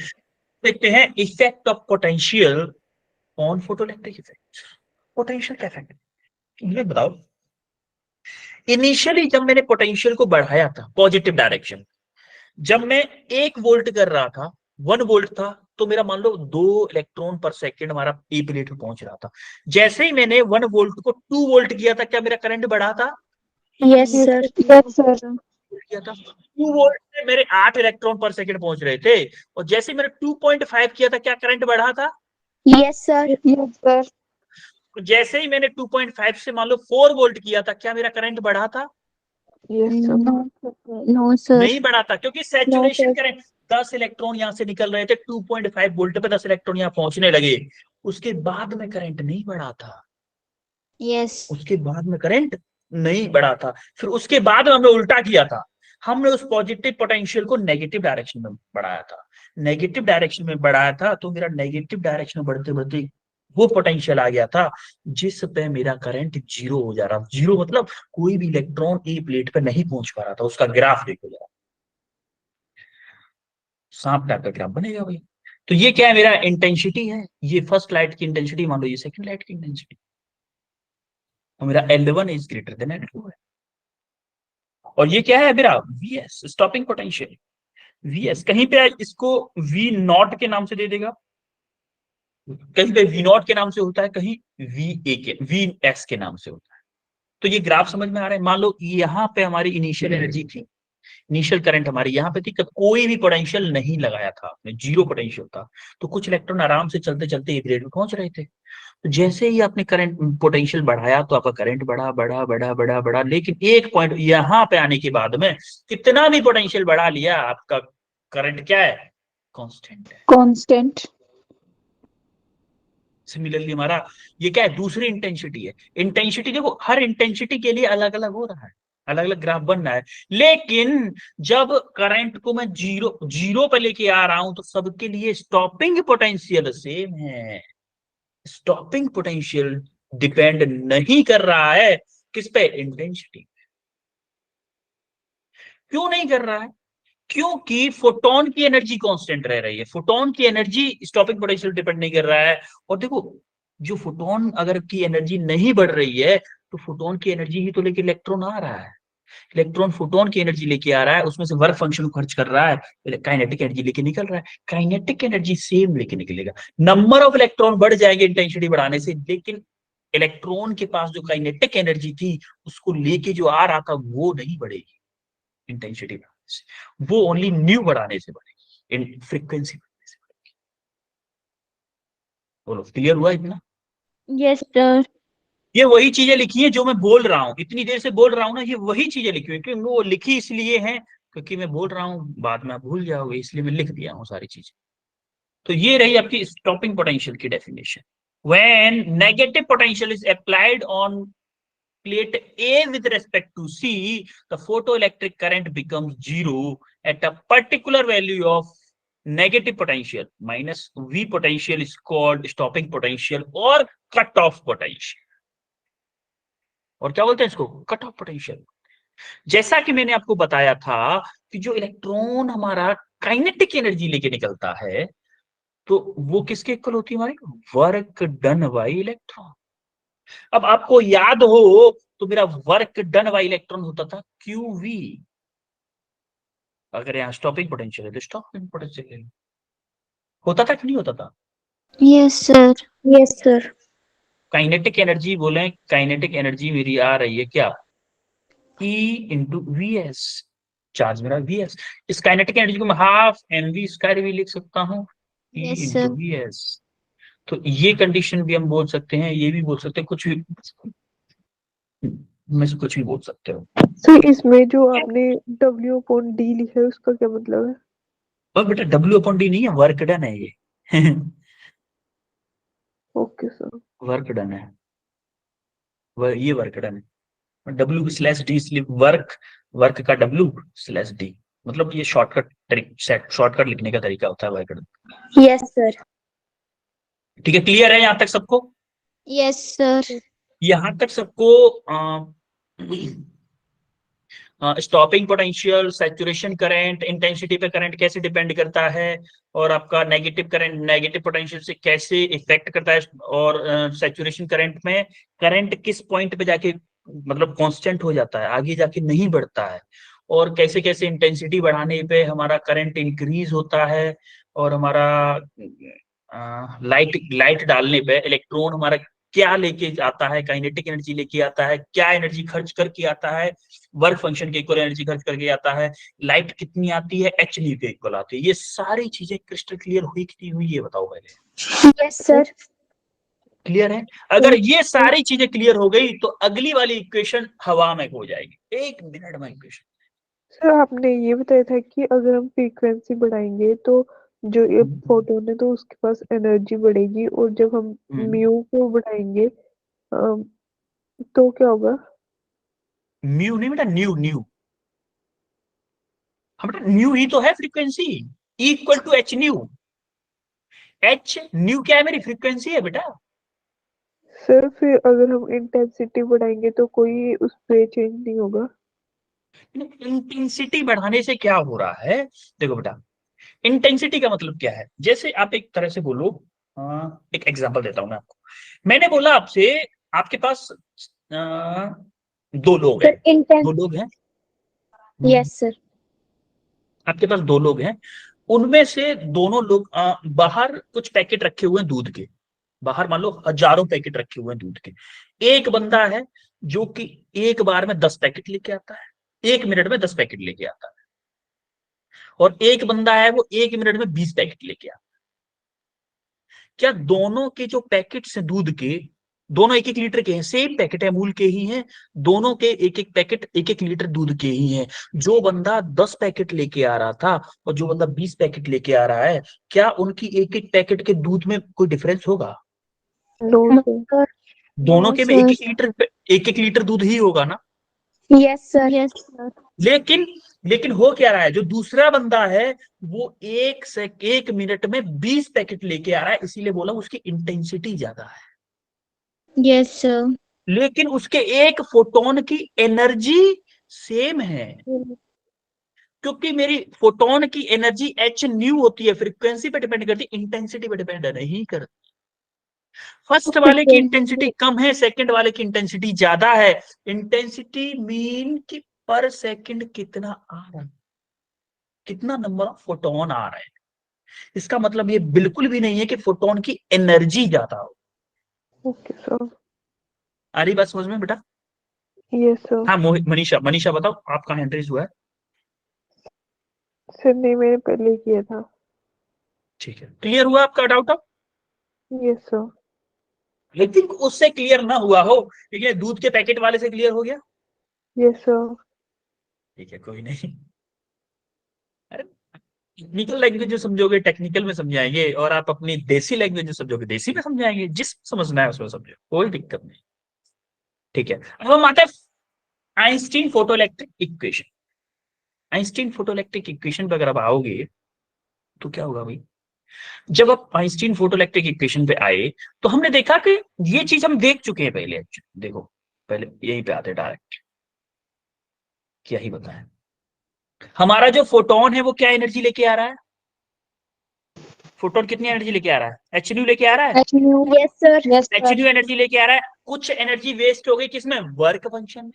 देखते हैं effect of potential on photoelectric effect. Potential का इफेक्ट मुझे बताओ। इनिशियली जब मैंने पोटेंशियल को बढ़ाया था पॉजिटिव डायरेक्शन, जब मैं 1 वोल्ट कर रहा था, 1 वोल्ट था, तो मेरा मान लो 2 इलेक्ट्रॉन पर सेकेंड हमारा ए प्लेट में पहुंच रहा था। जैसे ही मैंने 1 वोल्ट को 2 वोल्ट किया था, क्या मेरा करंट बढ़ा था? Yes, sir. Yes, sir. किया था। 2 वोल्ट से मेरे 8 इलेक्ट्रॉन पर सेकेंड पहुंच रहे थे, और जैसे मैंने 2.5 किया था, क्या करंट बढ़ा था? Yes, sir. Yes, sir. जैसे ही मैंने 2.5 से मान लो 4 वोल्ट किया था, क्या मेरा करंट बढ़ा था? Yes, sir. No, sir. नहीं बढ़ा था, क्योंकि सैचुरेशन करंट 10 इलेक्ट्रॉन यहां से निकल रहे थे, 2.5 वोल्ट पे 10 इलेक्ट्रॉन यहां पहुंचने लगे, उसके बाद में करंट नहीं बढ़ा था। Yes. उसके बाद में करंट नहीं बढ़ा था। फिर उसके बाद में हमने उल्टा किया था, हमने उस पॉजिटिव पोटेंशियल को नेगेटिव डायरेक्शन में बढ़ाया था। नेगेटिव डायरेक्शन में बढ़ाया था, तो मेरा नेगेटिव डायरेक्शन में बढ़ते बढ़ते वो पोटेंशियल आ गया था जिस पे मेरा करंट जीरो हो जा रहा था। जीरो मतलब कोई भी इलेक्ट्रॉन ए प्लेट पे नहीं पहुंच पा रहा था। उसका ग्राफ देखो जरा, सांप टाइप का ग्राफ बनेगा भाई। तो ये क्या है, मेरा इंटेंसिटी है, ये फर्स्ट लाइट की इंटेंसिटी, मान लो ये सेकंड लाइट की इंटेंसिटी, और मेरा L1 is greater than L2 है। और ये क्या है मेरा Vs, स्टॉपिंग पोटेंशियल। Vs कहीं पे इसको V नॉट के नाम से दे देगा, कहीं पे V नॉट के नाम से होता है, कहीं Vs के नाम से होता है। तो ये ग्राफ समझ में आ रहा है। मान लो यहाँ पे हमारी इनिशियल एनर्जी थी, इनिशियल करंट हमारी यहाँ पे थी, कोई भी पोटेंशियल नहीं लगाया था आपने, जीरो पोटेंशियल था, तो कुछ इलेक्ट्रॉन आराम से चलते चलते एक ग्रेड में पहुंच रहे थे। तो जैसे ही आपने करंट पोटेंशियल बढ़ाया, तो आपका करंट बढ़ा बढ़ा बढ़ा बढ़ा बढ़ा, लेकिन एक पॉइंट यहाँ पे आने के बाद में कितना भी पोटेंशियल बढ़ा लिया, आपका करंट क्या है, कांस्टेंट है। Constant. सिमिलरली हमारा ये क्या है, दूसरी इंटेंसिटी है। इंटेंसिटी देखो, हर इंटेंसिटी के लिए अलग अलग हो रहा है, अलग अलग ग्राफ बन रहा है, लेकिन जब करंट को मैं जीरो जीरो पे लेके आ रहा हूं, तो सबके लिए स्टॉपिंग पोटेंशियल सेम है। स्टॉपिंग पोटेंशियल डिपेंड नहीं कर रहा है किस पे, इंटेंसिटी। क्यों नहीं कर रहा है? क्योंकि फोटोन की एनर्जी कांस्टेंट रह रही है। फोटोन की एनर्जी स्टॉपिंग पोटेंशियल डिपेंड नहीं कर रहा है। और देखो, जो फोटोन अगर की एनर्जी नहीं बढ़ रही है, तो फोटोन की एनर्जी ही तो लेके इलेक्ट्रॉन आ रहा है। इलेक्ट्रॉन फोटोन की एनर्जी लेके आ रहा है, उसमें से वर्क फंक्शन को खर्च कर रहा है, काइनेटिक एनर्जी लेके निकल रहा है। काइनेटिक एनर्जी सेम लेके निकलेगा। नंबर ऑफ इलेक्ट्रॉन बढ़ जाएंगे इंटेंसिटी बढ़ाने से, लेकिन इलेक्ट्रॉन के पास जो काइनेटिक एनर्जी थी, उसको लेके जो आ रहा था, वो नहीं बढ़ेगी इंटेंसिटी बढ़ाने से, वो ओनली न्यू बढ़ाने से बढ़ेगी, इन फ्रीक्वेंसी बढ़ाने से बढ़ेगी। बोलो, क्लियर हुआ इतना? Yes, sir. ये वही चीजें लिखी है जो मैं बोल रहा हूँ, इतनी देर से बोल रहा हूँ ना, ये वही चीजें लिखी हुई, क्योंकि वो लिखी इसलिए है क्योंकि मैं बोल रहा हूँ, बाद में आप भूल जाओगे, इसलिए मैं लिख दिया हूँ सारी चीजें। तो ये रही आपकी स्टॉपिंग पोटेंशियल की definition. When negative potential is applied on plate A with respect to C, the photoelectric current becomes zero at a particular value of negative potential minus V potential is called stopping potential or cut off potential। और क्या बोलते हैं इसको, cut off potential. जैसा कि मैंने आपको बताया था कि जो इलेक्ट्रॉन हमारा काइनेटिक एनर्जी लेके निकलता है, तो वो किसके इक्वल होती है, हमारी वर्क डन बाई इलेक्ट्रॉन। अब आपको याद हो तो मेरा वर्क डन बाई इलेक्ट्रॉन होता था QV। अगर यहाँ स्टॉपिंग पोटेंशियल है तो स्टॉपिंग पोटेंशियल होता था कि नहीं होता था? Yes, sir. Yes, sir. Kinetic energy बोले, काइनेटिक एनर्जी मेरी आ रही है क्या, E इंटू VS, चार्ज मेरा VS। इस काइनेटिक एनर्जी को मैं हाफ mv स्क्वायर भी लिख सकता हूँ, E Yes, into sir. VS। तो ये कंडीशन भी हम बोल सकते हैं, ये भी बोल सकते हैं, कुछ भी। में से कुछ भी बोल सकते हो। सर इसमें जो आपने W/D लिखा है उसका क्या मतलब है? और बेटा W/D नहीं है, वर्क डन है ये। Okay sir. वर्क डन है, ये वर्क डन है। W/D इसलिए वर्क, वर्क का W/D, मतलब ये शॉर्टकट लिखने का तरीका होता है वर्क डन। Yes, sir. ठीक है, क्लियर है यहाँ तक सबको? Yes, sir. यहाँ तक सबको stopping potential, saturation current, intensity पे करंट कैसे डिपेंड करता है, और आपका नेगेटिव करंट नेगेटिव पोटेंशियल से कैसे इफेक्ट करता है, और सैचुरेशन करंट में करंट किस पॉइंट पे जाके मतलब कांस्टेंट हो जाता है, आगे जाके नहीं बढ़ता है, और कैसे कैसे इंटेंसिटी बढ़ाने पे हमारा करंट इंक्रीज होता है, और हमारा लाइट लाइट डालने पे इलेक्ट्रॉन हमारा क्या लेके आता है, काइनेटिक एनर्जी लेके आता है, क्या एनर्जी खर्च करके आता है, वर्क फंक्शन के इक्वल एनर्जी खर्च करके आता है, लाइट कितनी आती है, एच न्यू के इक्वल आती है। ये सारी चीजें क्रिस्टल क्लियर हुई कि नहीं हुई, ये बताओ पहले। Yes, sir. क्लियर है? अगर ये सारी चीजें क्लियर हो गई तो अगली वाली इक्वेशन हवा में हो जाएगी, 1 मिनट में इक्वेशन। सर आपने ये बताया था कि अगर हम फ्रीक्वेंसी बढ़ाएंगे तो जो ये फोटोन है तो उसके पास एनर्जी बढ़ेगी, और जब हम म्यू को बढ़ाएंगे तो क्या होगा? म्यू नहीं बेटा, न्यू न्यू। हम बेटा न्यू ही तो है frequency, equal to h nu. H nu क्या है, मेरी फ्रीक्वेंसी है बेटा। सर फिर अगर हम इंटेंसिटी बढ़ाएंगे तो कोई उस पे चेंज नहीं होगा? इंटेंसिटी बढ़ाने से क्या हो रहा है, देखो बेटा, इंटेंसिटी का मतलब क्या है, जैसे आप एक तरह से बोलो, एक एग्जांपल देता हूं मैं आपको। मैंने बोला आपसे, आपके पास दो लोग हैं, Sir, दो लोग हैं, Yes, sir. आपके पास दो लोग हैं, उनमें से दोनों लोग बाहर कुछ पैकेट रखे हुए हैं दूध के, बाहर मान लो हजारों पैकेट रखे हुए हैं दूध के। एक बंदा है जो कि एक बार में 10 पैकेट लेके आता है, 1 मिनट में 10 पैकेट लेके आता है, और एक बंदा है वो 1 मिनट में 20 पैकेट लेके आता है। क्या दोनों के जो पैकेट्स हैं दूध के, दोनों 1-1 लीटर के हैं, सेम पैकेट है, अमूल के ही हैं, दोनों के 1-1 पैकेट 1-1 लीटर दूध के ही हैं। जो बंदा 10 पैकेट लेके आ रहा था और जो बंदा 20 पैकेट लेके आ रहा है, क्या उनकी 1-1 पैकेट के दूध में कोई डिफरेंस होगा? No sir. दोनों No, के में sir. 1-1 लीटर दूध ही होगा ना। Yes, sir. Yes, sir. लेकिन लेकिन हो क्या रहा है, जो दूसरा बंदा है वो 1 मिनट में 20 पैकेट लेके आ रहा है, इसीलिए बोला उसकी इंटेंसिटी ज्यादा है, Yes, sir. लेकिन उसके एक फोटोन की एनर्जी सेम है, क्योंकि मेरी फोटोन की एनर्जी एच न्यू होती है, फ्रीक्वेंसी पे डिपेंड करती, इंटेंसिटी पे डिपेंड नहीं करती। फर्स्ट वाले की इंटेंसिटी कम है, सेकंड वाले की इंटेंसिटी ज्यादा है। इंटेंसिटी मीन कि पर सेकंड कितना आ रहा है, कितना नंबर ऑफ फोटोन आ रहे हैं। इसका मतलब ये बिल्कुल भी नहीं है कि फोटोन की एनर्जी ज्यादा हो। Okay sir. आ रही बात समझ में बेटा? Yes sir. हाँ मनीषा, मनीषा बताओ आप कहाँ एंट्रीज हुआ है? सर नहीं, मैंने पहले किया था। ठीक है, क्लियर हुआ आपका डाउट अब? Yes sir. लेकिन उससे क्लियर ना हुआ हो, लेकिन दूध के पैकेट वाले से क्लियर हो गया? Yes sir. ठीक है, कोई नहीं। अरे टेक्निकल लैंग्वेज जो समझोगे टेक्निकल में समझाएंगे, और आप अपनी देसी लैंग्वेज जो समझोगे देसी में समझाएंगे, जिस समझना है उसमें समझो, कोई दिक्कत नहीं। ठीक है, अब हम आते हैं Einstein photo electric equation. Einstein photo electric equation पर अगर आप आओगे तो क्या होगा भाई, जब आप आइंस्टीन फोटो इलेक्ट्रिक इक्वेशन पे आए तो हमने देखा कि ये चीज हम देख चुके हैं पहले। देखो पहले यहीं पे आते डायरेक्ट, क्या ही बताएं, हमारा जो फोटोन है वो क्या एनर्जी लेके आ रहा है, फोटोन कितनी एनर्जी लेके आ रहा है, एच न्यू लेके आ रहा है, Yes, sir. Yes, H sir. New energy लेके आ रहा है। कुछ एनर्जी वेस्ट हो गई किसमें, वर्क फंक्शन में,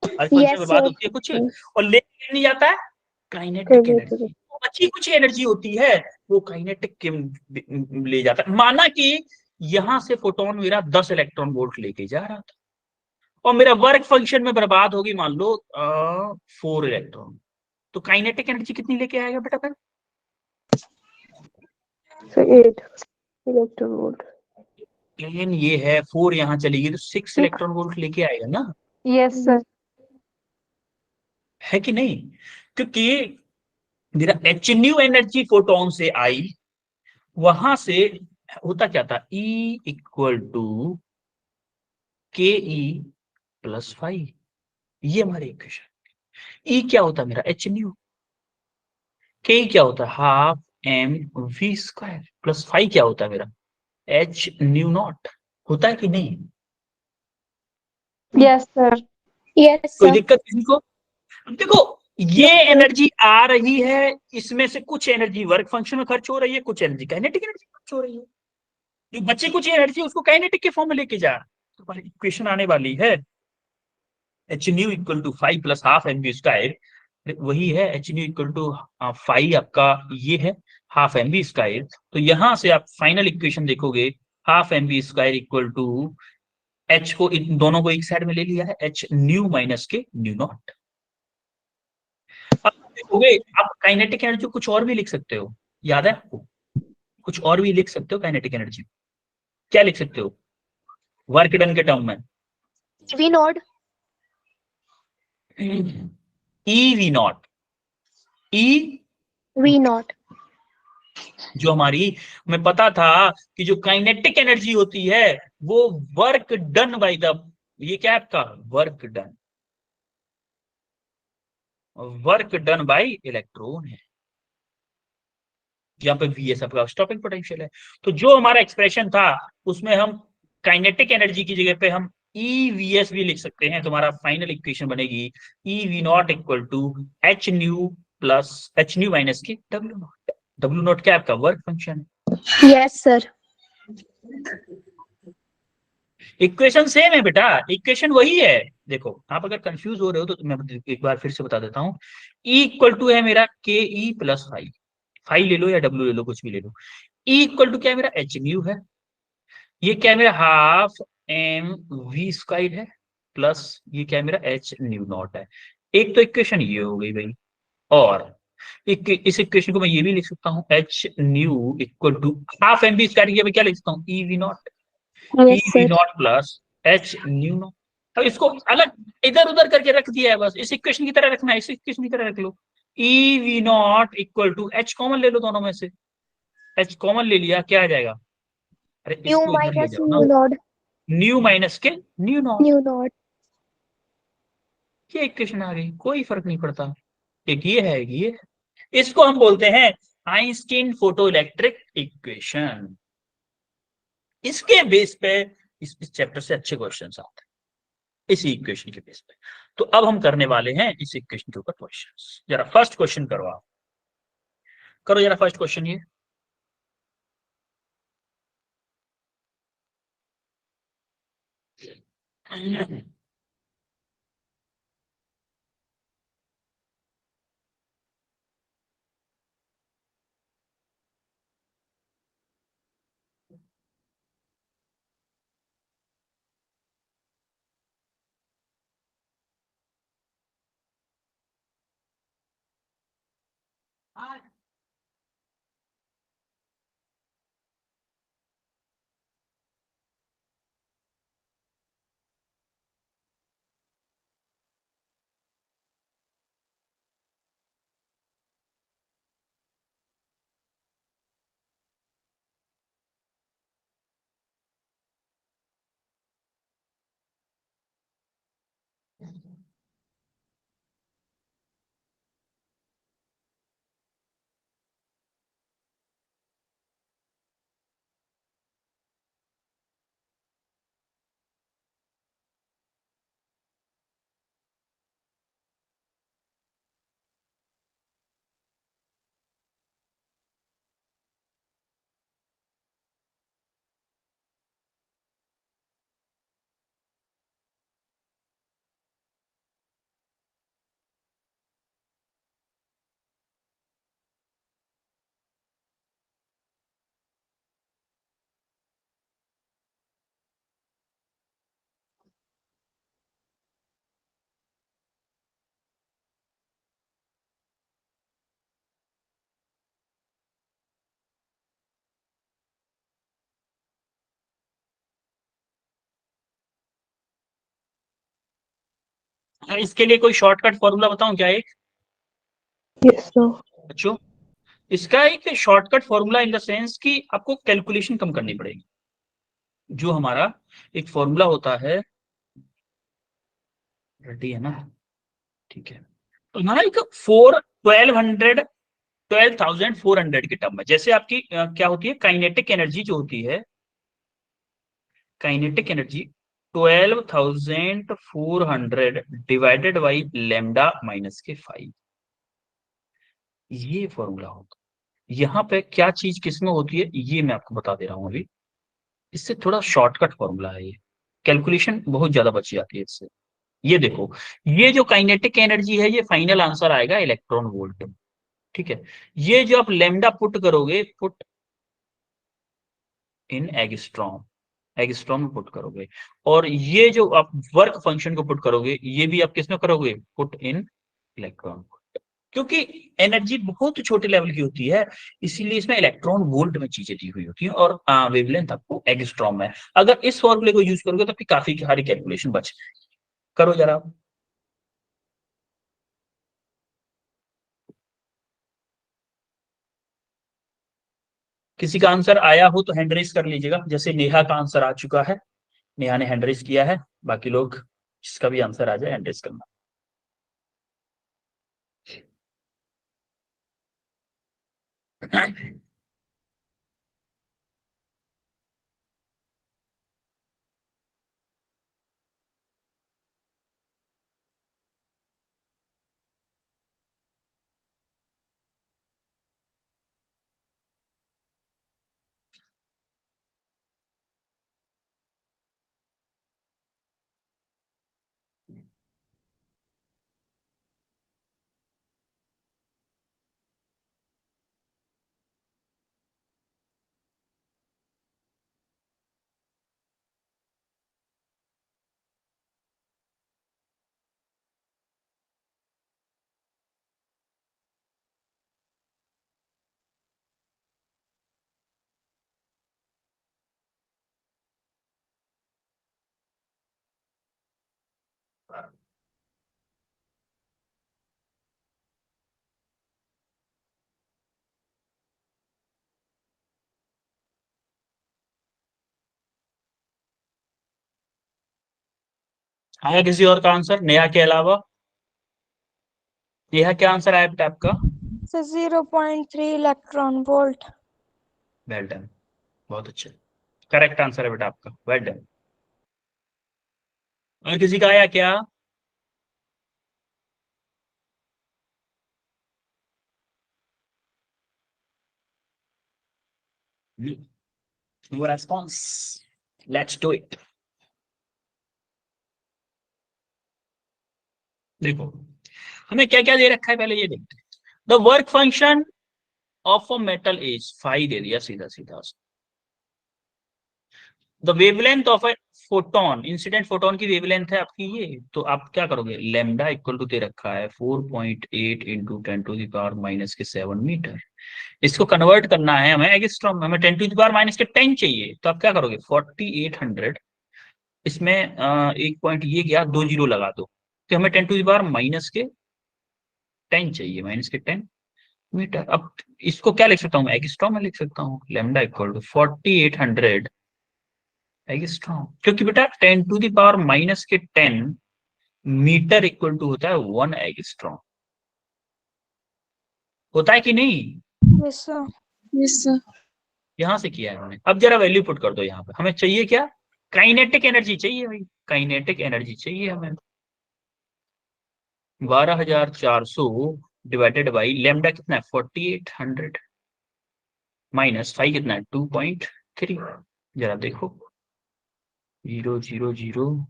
वर्क फंक्शन Yes, बर्बाद sir. होती है कुछ, और लेके नहीं जाता है काइनेटिक एनर्जी। बची कुछ एनर्जी होती है वो काइनेटिक ले जाता है। माना कि यहां से फोटोन मेरा 10 इलेक्ट्रॉन वोल्ट लेके जा रहा था और मेरा वर्क फंक्शन में बर्बाद होगी मान लो 4 इलेक्ट्रॉन, तो काइनेटिक एनर्जी कितनी लेके आएगा बेटा फिर? Sir 8 electron volt. n ये है, 4 यहाँ चली गई तो 6 इलेक्ट्रॉन वोल्ट लेके आएगा ना, यस सर। है कि नहीं? क्योंकि मेरा एच न्यू एनर्जी फोटोन से आई, वहां से होता क्या था, E इक्वल टू के ई प्लस 5, ये हमारे इक्वेशन। E क्या होता है मेरा, एच न्यू। के क्या होता है, half M we square, plus 5 क्या होता है मेरा, एच न्यू नॉट। होता है कि नहीं? Yes sir. Yes, कोई sir. दिक्कत किसी को? अब देखो, ये एनर्जी आ रही है, इसमें से कुछ एनर्जी वर्क फंक्शन में खर्च हो रही है, कुछ एनर्जी काइनेटिक एनर्जी खर्च हो रही है। जो बच्चे कुछ एनर्जी उसको काइनेटिक के फॉर्म में लेके जा, तो हमारी इक्वेशन आने वाली है h nu equal to 5 plus half m v square, वही है एच न्यू इक्वल टू 5 आपका ये है हाफ एम बी स्क्वायर। तो यहां से आप फाइनल इक्वेशन देखोगे, half m v square equal to h को, इन दोनों को एक साइड में ले लिया है, एच न्यू माइनस के न्यू नॉट। अब देखोगे, आप काइनेटिक एनर्जी कुछ और भी लिख सकते हो, याद है आपको? कुछ और भी लिख सकते हो काइनेटिक एनर्जी, क्या लिख सकते हो वर्क डन के टर्म में? V naught. E V not, E V naught. जो हमारी, हमें पता था कि जो काइनेटिक एनर्जी होती है वो वर्क डन बाय द, ये क्या है आपका, work done, work done by electron है। यहाँ पे वी एस आपका स्टॉपिंग पोटेंशियल है। तो जो हमारा एक्सप्रेशन था उसमें हम काइनेटिक एनर्जी की जगह पे हम ई वी एस भी लिख सकते हैं। तुम्हारा फाइनल इक्वेशन बनेगी E V not equal to h nu plus h nu minus की डब्ल्यू नॉट। डब्ल्यू नॉट क्या आपका वर्क फंक्शन है। Yes, sir. इक्वेशन सेम है बेटा, इक्वेशन वही है। देखो आप अगर कंफ्यूज हो रहे हो तो मैं एक बार फिर से बता देता हूँ। ई इक्वल टू है मेरा के ई प्लस 5, 5 ले लो या डब्ल्यू ले लो, कुछ भी ले लो। ई इक्वल टू क्या है मेरा, एच न्यू है। ये क्या है मेरा, हाफ एम वी स्क्वायर है, प्लस ये क्या है मेरा, एच न्यू नॉट है। एक तो इक्वेशन ये हो गई भाई, और इस इक्वेशन को मैं ये भी लिख सकता हूँ, h nu equal to half M we square, मैं क्या लिख सकता हूँ, E V not, E Yes, V sir. Not plus h nu not. अब इसको अलग इधर उधर करके रख दिया है, बस इस इक्वेशन की तरह रखना है, इस इक्वेशन की तरह रख लो। E V not equal to H common ले लो दोनों में से, एच कॉमन ले लिया, क्या आ जाएगा, अरे Mu इसको इधर ले minus जाओ mu ना, naught. न्यू माइनस के न्यू नॉट। Mu naught. ये इक्वेशन आ गई, कोई फर्क नहीं पड़ता, एक ये है एक ये है। इसको हम बोलते हैं आइंस्टीन फोटो इलेक्ट्रिक इक्वेशन। इसके बेस पे इस चैप्टर से अच्छे क्वेश्चंस आते हैं, इसी इक्वेशन के बेस पे। तो अब हम करने वाले हैं इस इक्वेशन के ऊपर क्वेश्चंस। जरा फर्स्ट क्वेश्चन करो आप, करो जरा फर्स्ट क्वेश्चन ये। इसके लिए कोई शॉर्टकट फॉर्मूला बताऊं क्या एक यस सर। बच्चों? इसका एक shortcut formula in the sense कि आपको कैलकुलेशन कम करनी पड़ेगी। जो हमारा एक फॉर्मूला होता है, रेडी है ना? ठीक है। तो हमारा एक 12,400 के टर्म में, जैसे आपकी क्या होती है, काइनेटिक एनर्जी जो होती है, kinetic energy 12,400 divided by lambda minus के 5, ये फॉर्मूला होगा। यहाँ पे क्या चीज किसमें होती है ये मैं आपको बता दे रहा हूं अभी। इससे थोड़ा शॉर्टकट फॉर्मूला है ये, कैलकुलेशन बहुत ज्यादा बच जाती है इससे। ये देखो, ये जो काइनेटिक एनर्जी है ये फाइनल आंसर आएगा इलेक्ट्रॉन वोल्ट। ठीक है। ये जो आप लेमडा पुट करोगे, पुट इन एगस्ट्रॉम, एगस्ट्रॉम में पुट करोगे, और ये जो आप वर्क फंक्शन को पुट करोगे ये भी आप किसमें करोगे, पुट इन इलेक्ट्रॉन। क्योंकि एनर्जी बहुत छोटे लेवल की होती है, इसीलिए इसमें इलेक्ट्रॉन वोल्ट में चीजें दी हुई होती हैं, और वेवलेंथ आपको एंगस्ट्रॉम में। अगर इस फॉर्मूले को यूज करोगे तो आपकी काफी सारी कैलकुलेशन बच करो जरा आप। किसी का आंसर आया हो तो हैंड रेस कर लीजिएगा, जैसे नेहा का आंसर आ चुका है, नेहा ने हैंड रेस किया है। बाकी लोग जिसका भी आंसर आ जाए हैंड रेस करना। आया किसी और का आंसर नेहा के अलावा? नेहा क्या आंसर आया बेटा आपका? 0.3 इलेक्ट्रॉन वोल्ट। वेल डन, बहुत अच्छा, करेक्ट आंसर है बेटा आपका, वेल डन। और किसी का आया क्या? No response, let's do it. देखो हमें क्या क्या दे रखा है, पहले ये देखते हैं। The work function of a metal is phi दे दिया सीधा सीधा। The wavelength of a photon, incident photon की वेवलेंथ है आपकी ये, तो आप क्या करोगे, लेमडा इक्वल टू दे रखा है 4.8 इंटू 10⁻⁷ मीटर। इसको कन्वर्ट करना है हमें एंगस्ट्रॉम, हमें 10⁻⁻10 चाहिए, तो आप क्या करोगे 4800, इसमें एक पॉइंट ये गया, 2 जीरो लगा दो, तो हमें 10⁻⁻10 चाहिए, -10 मीटर। अब इसको क्या लिख सकता हूँ, एंगस्ट्रॉम में लिख सकता हूँ, लेमडा इक्वल टू 4800 एंगस्ट्रॉम, क्योंकि बेटा 10⁻⁻10 मीटर इक्वल टू होता है 1 एंगस्ट्रॉम, होता है कि नहीं? Yes sir. Yes sir. यहां से किया है हमने। अब जरा वैल्यू पुट कर दो यहाँ पे, हमें चाहिए क्या, काइनेटिक एनर्जी चाहिए भाई, काइनेटिक एनर्जी चाहिए हमें। 12,400 डिवाइडेड बाई लेमडा कितना है 4800, माइनस 5 कितना है 2.3, जरा देखो 0 0 0,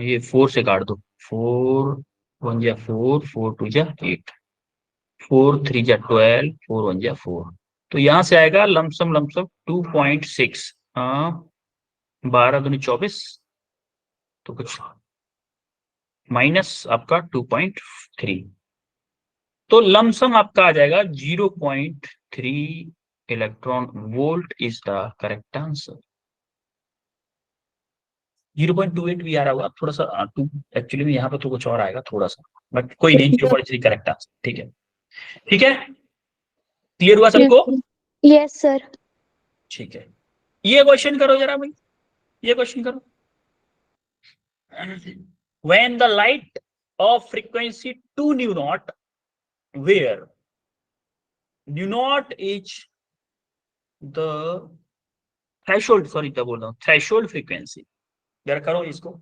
ये 4 से काट दो, 4 1 जा 4, 4 2 जा 8, 4 3 जा 12, 4 1 जा 4, तो यहां से आएगा लमसम लमसम 2.6, 12 दूनी 24, तो कुछ माइनस आपका 2.3, तो लमसम आपका आ जाएगा 0.3 electron volt is the correct answer. 0.28 भी आ रहा होगा, थोड़ा सा टू एक्चुअली में यहाँ पे तो कुछ और आएगा थोड़ा सा, बट कोई नहीं, 0.3 करेक्ट आंसर। ठीक है, ठीक है, क्लियर हुआ सबको? Yes sir. ठीक है, ये क्वेश्चन करो जरा भाई, ये क्वेश्चन करो। When the light of frequency 2 nu naught, where nu naught is the threshold, sorry क्या बोल रहा हूँ, threshold frequency, जरा करो इसको।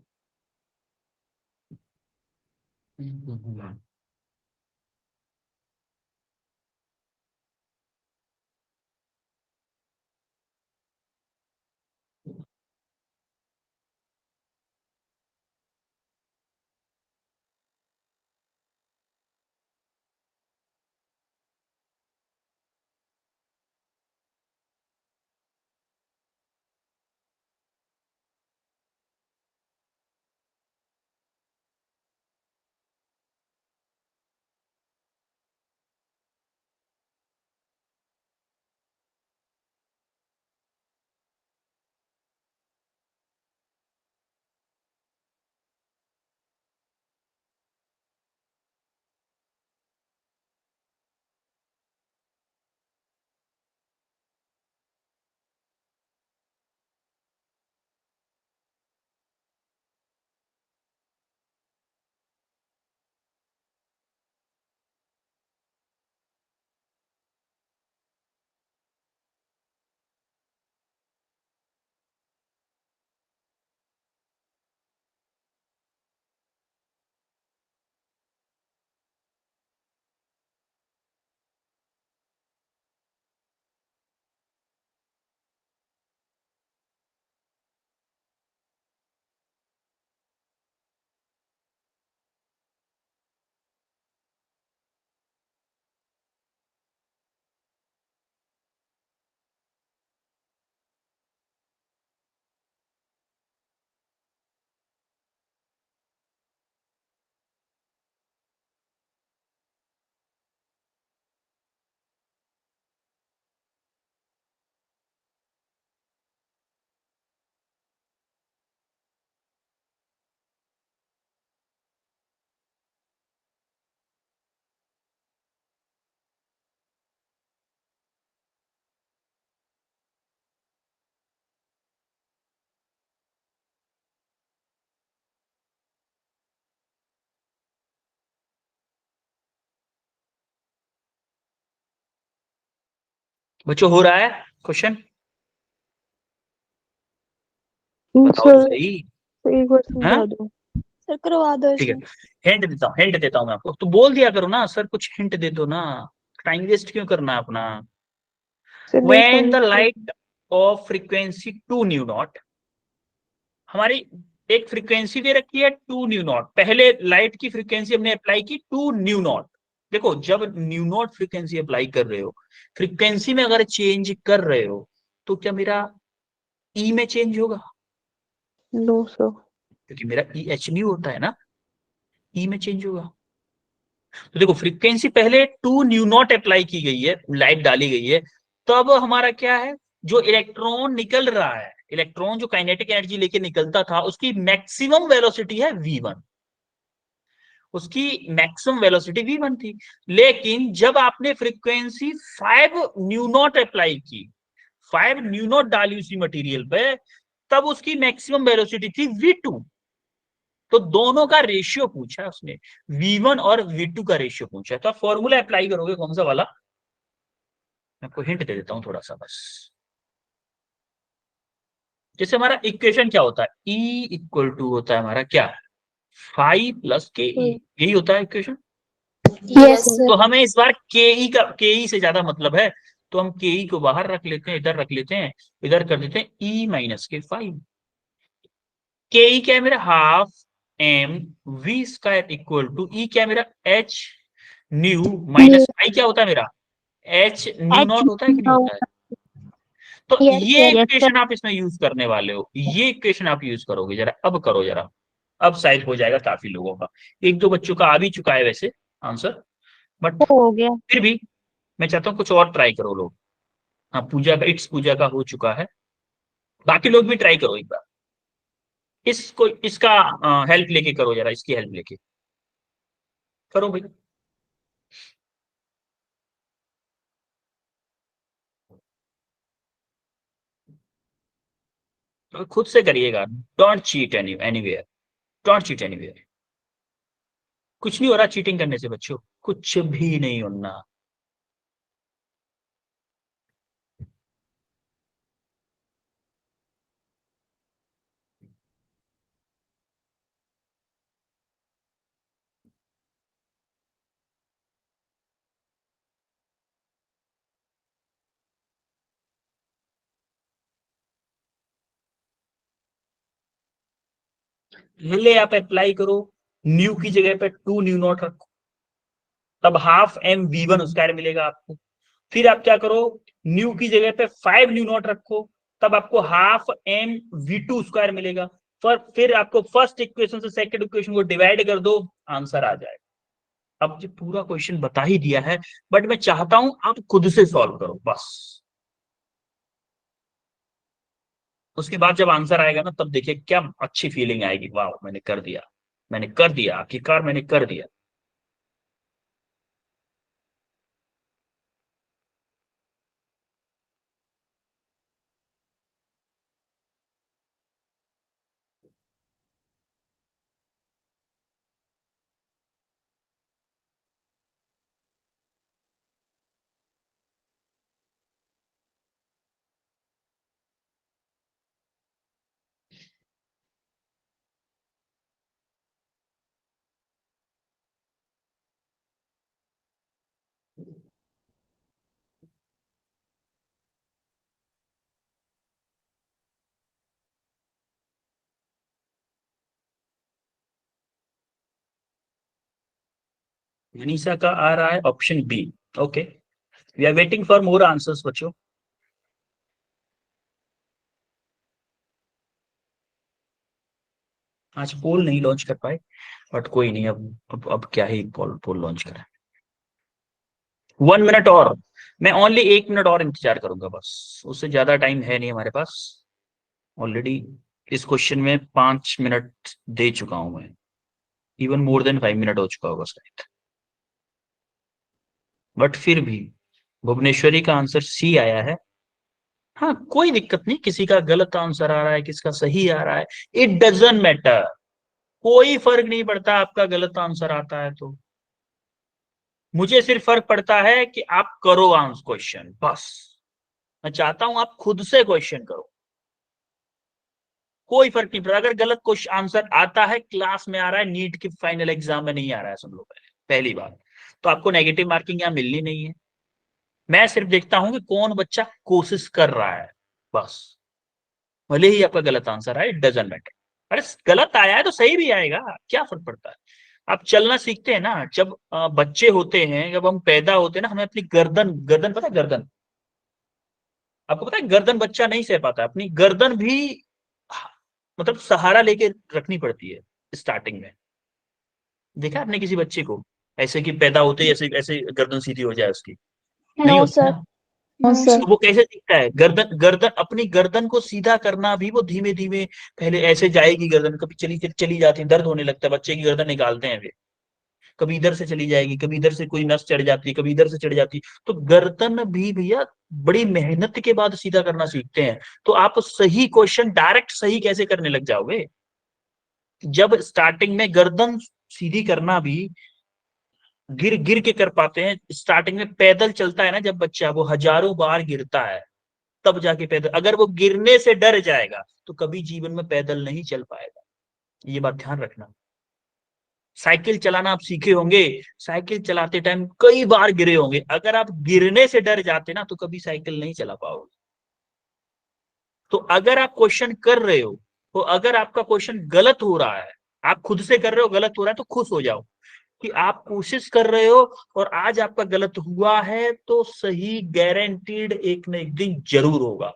बच्चों हो रहा है क्वेश्चन? बताओ तो सर सही। एक बार हाँ समझा दो। सर करवा दो ठीक है, इसमें। हिंट देता हूँ मैं आपको, तो बोल दिया करो ना सर, कुछ हिंट दे दो ना, टाइम वेस्ट क्यों करना है अपना। सर नहीं When समझ the रही। light of frequency 2 nu naught, हमारी एक फ्रीक्वेंसी दे रखी है 2 न्यू नॉट, पहले लाइट की फ्रीक्वेंसी हमने अप्लाई की 2 न्यू नॉट। देखो जब न्यू नॉट फ्रीक्वेंसी अप्लाई कर रहे हो, फ्रीक्वेंसी में अगर चेंज कर रहे हो, तो क्या मेरा ई में चेंज होगा? No sir. क्योंकि मेरा ई एच न्यू होता है ना, ई में चेंज होगा। तो देखो फ्रीक्वेंसी पहले 2 न्यू नॉट अप्लाई की गई है, लाइट डाली गई है, तब हमारा क्या है, जो इलेक्ट्रॉन निकल रहा है, इलेक्ट्रॉन जो काइनेटिक एनर्जी लेके निकलता था, उसकी मैक्सिमम वेलोसिटी है v1, उसकी मैक्सिमम वेलोसिटी v1 थी। लेकिन जब आपने फ्रीक्वेंसी 5 न्यू नॉट अप्लाई की, 5 न्यू नॉट डाली उसी मटेरियल पे, तब उसकी मैक्सिमम वेलोसिटी थी v2। तो दोनों का रेशियो पूछा है उसने, v1 और v2 का रेशियो पूछा है। तो आप फॉर्मूला अप्लाई करोगे कौन सा वाला, मैं आपको हिंट दे देता हूं थोड़ा सा बस। जैसे हमारा इक्वेशन क्या होता है, E इक्वल टू होता है हमारा क्या, 5 प्लस के ई, यही होता है इक्वेशन। यस तो सर। हमें इस बार के ई से ज्यादा मतलब है, तो हम के ई को बाहर रख लेते हैं, इधर रख लेते हैं, इधर कर देते हैं ई माइनस के 5। के ई क्या है मेरा, half M we square equal to E क्या है मेरा, एच न्यू माइनस आई क्या होता है मेरा, एच न्यू नॉट होता है कि नहीं होता है। तो यस ये सर। इक्वेशन आप इसमें यूज करने वाले हो, ये इक्वेशन आप यूज करोगे, जरा अब करो जरा, अब शायद हो जाएगा काफी लोगों का। एक दो बच्चों का आ भी चुका है वैसे आंसर, बट हो गया। फिर भी मैं चाहता हूँ कुछ और ट्राई करो लोग। हाँ पूजा का, इट्स पूजा का हो चुका है, बाकी लोग भी ट्राई करो एक बार। इसको इसका हेल्प लेके करो, जरा इसकी हेल्प लेके करो भाई। तो खुद से करिएगा, don't cheat anywhere, don't cheat anywhere. कुछ नहीं हो रहा चीटिंग करने से बच्चों, कुछ भी नहीं होना। पहले आप अप्लाई करो, न्यू की जगह पे 2 न्यू नॉट रखो, तब हाफ एम V1 स्क्वायर मिलेगा आपको। फिर आप क्या करो, न्यू की जगह पे 5 न्यू नॉट रखो, तब आपको हाफ एम V2 स्क्वायर मिलेगा। फिर आपको फर्स्ट इक्वेशन से सेकंड इक्वेशन को डिवाइड कर दो, आंसर आ जाएगा। अब जो पूरा क्वेश्चन बता ही दिया है, बट मैं चाहता हूं आप खुद से सॉल्व करो बस। उसके बाद जब आंसर आएगा ना, तब देखिए क्या अच्छी फीलिंग आएगी, वाह मैंने कर दिया, मैंने कर दिया, आखिरकार मैंने कर दिया। मनीषा का आ रहा है option B. Okay, we are waiting for more answers बच्चों। आज पोल नहीं लॉन्च कर पाए, बट कोई नहीं, अब क्या ही पोल पोल लॉन्च करें। 1 मिनट और, मैं ओनली 1 मिनट और इंतजार करूंगा बस, उससे ज्यादा टाइम है नहीं हमारे पास। ऑलरेडी इस क्वेश्चन में 5 मिनट दे चुका हूं मैं, इवन मोर देन 5 मिनट हो चुका होगा शायद। बट फिर भी भुवनेश्वरी का आंसर सी आया है। हाँ कोई दिक्कत नहीं, किसी का गलत आंसर आ रहा है, किसका सही आ रहा है, इट डजंट मैटर, कोई फर्क नहीं पड़ता आपका गलत आंसर आता है तो। मुझे सिर्फ फर्क पड़ता है कि आप करो आंसर क्वेश्चन बस। मैं चाहता हूं आप खुद से क्वेश्चन करो, कोई फर्क नहीं पड़ता। अगर गलत क्वेश्चन आंसर आता है, क्लास में आ रहा है, नीट के फाइनल एग्जाम में नहीं आ रहा है, सुन लो पहली बात, तो आपको नेगेटिव मार्किंग यहां मिलनी नहीं है। मैं सिर्फ देखता हूं कि कौन बच्चा कोशिश कर रहा है बस। भले ही आपका गलत आंसर आए, इट डजंट मैटर। अरे गलत आया है तो सही भी आएगा, क्या फर्क पड़ता है। आप चलना सीखते हैं ना, जब बच्चे होते हैं, जब हम पैदा होते हैं ना, हमें अपनी गर्दन, गर्दन पता है गर्दन, आपको पता है गर्दन बच्चा नहीं सह पाता, अपनी गर्दन भी मतलब सहारा लेके रखनी पड़ती है स्टार्टिंग में। देखा आपने किसी बच्चे को ऐसे कि पैदा होते ही ऐसे ऐसे गर्दन सीधी हो जाए उसकी, नहीं नो होती सर, ना। No sir. तो वो कैसे सीखता है, गर्दन गर्दन अपनी गर्दन को सीधा करना भी वो धीमे धीमे, पहले ऐसे जाएगी गर्दन, कभी चली चली जाती है, दर्द होने लगता है, बच्चे की गर्दन निकालते हैं वे, कभी इधर से चली जाएगी, कभी इधर से कोई नस चढ़ जाती है, कभी इधर से चढ़ जाती है। तो गर्दन भी भैया बड़ी मेहनत के बाद सीधा करना सीखते हैं। तो आप सही क्वेश्चन डायरेक्ट सही कैसे करने लग जाओगे, जब स्टार्टिंग में गर्दन सीधी करना भी गिर गिर के कर पाते हैं। स्टार्टिंग में पैदल चलता है ना जब बच्चा, वो हजारों बार गिरता है, तब जाके पैदल, अगर वो गिरने से डर जाएगा तो कभी जीवन में पैदल नहीं चल पाएगा, ये बात ध्यान रखना। साइकिल चलाना आप सीखे होंगे, साइकिल चलाते टाइम कई बार गिरे होंगे, अगर आप गिरने से डर जाते ना तो कभी साइकिल नहीं चला पाओगे। तो अगर आप क्वेश्चन कर रहे हो, तो अगर आपका क्वेश्चन गलत हो रहा है, आप खुद से कर रहे हो गलत हो रहा है, तो खुश हो जाओ कि आप कोशिश कर रहे हो, और आज आपका गलत हुआ है तो सही गारंटीड एक न एक दिन जरूर होगा।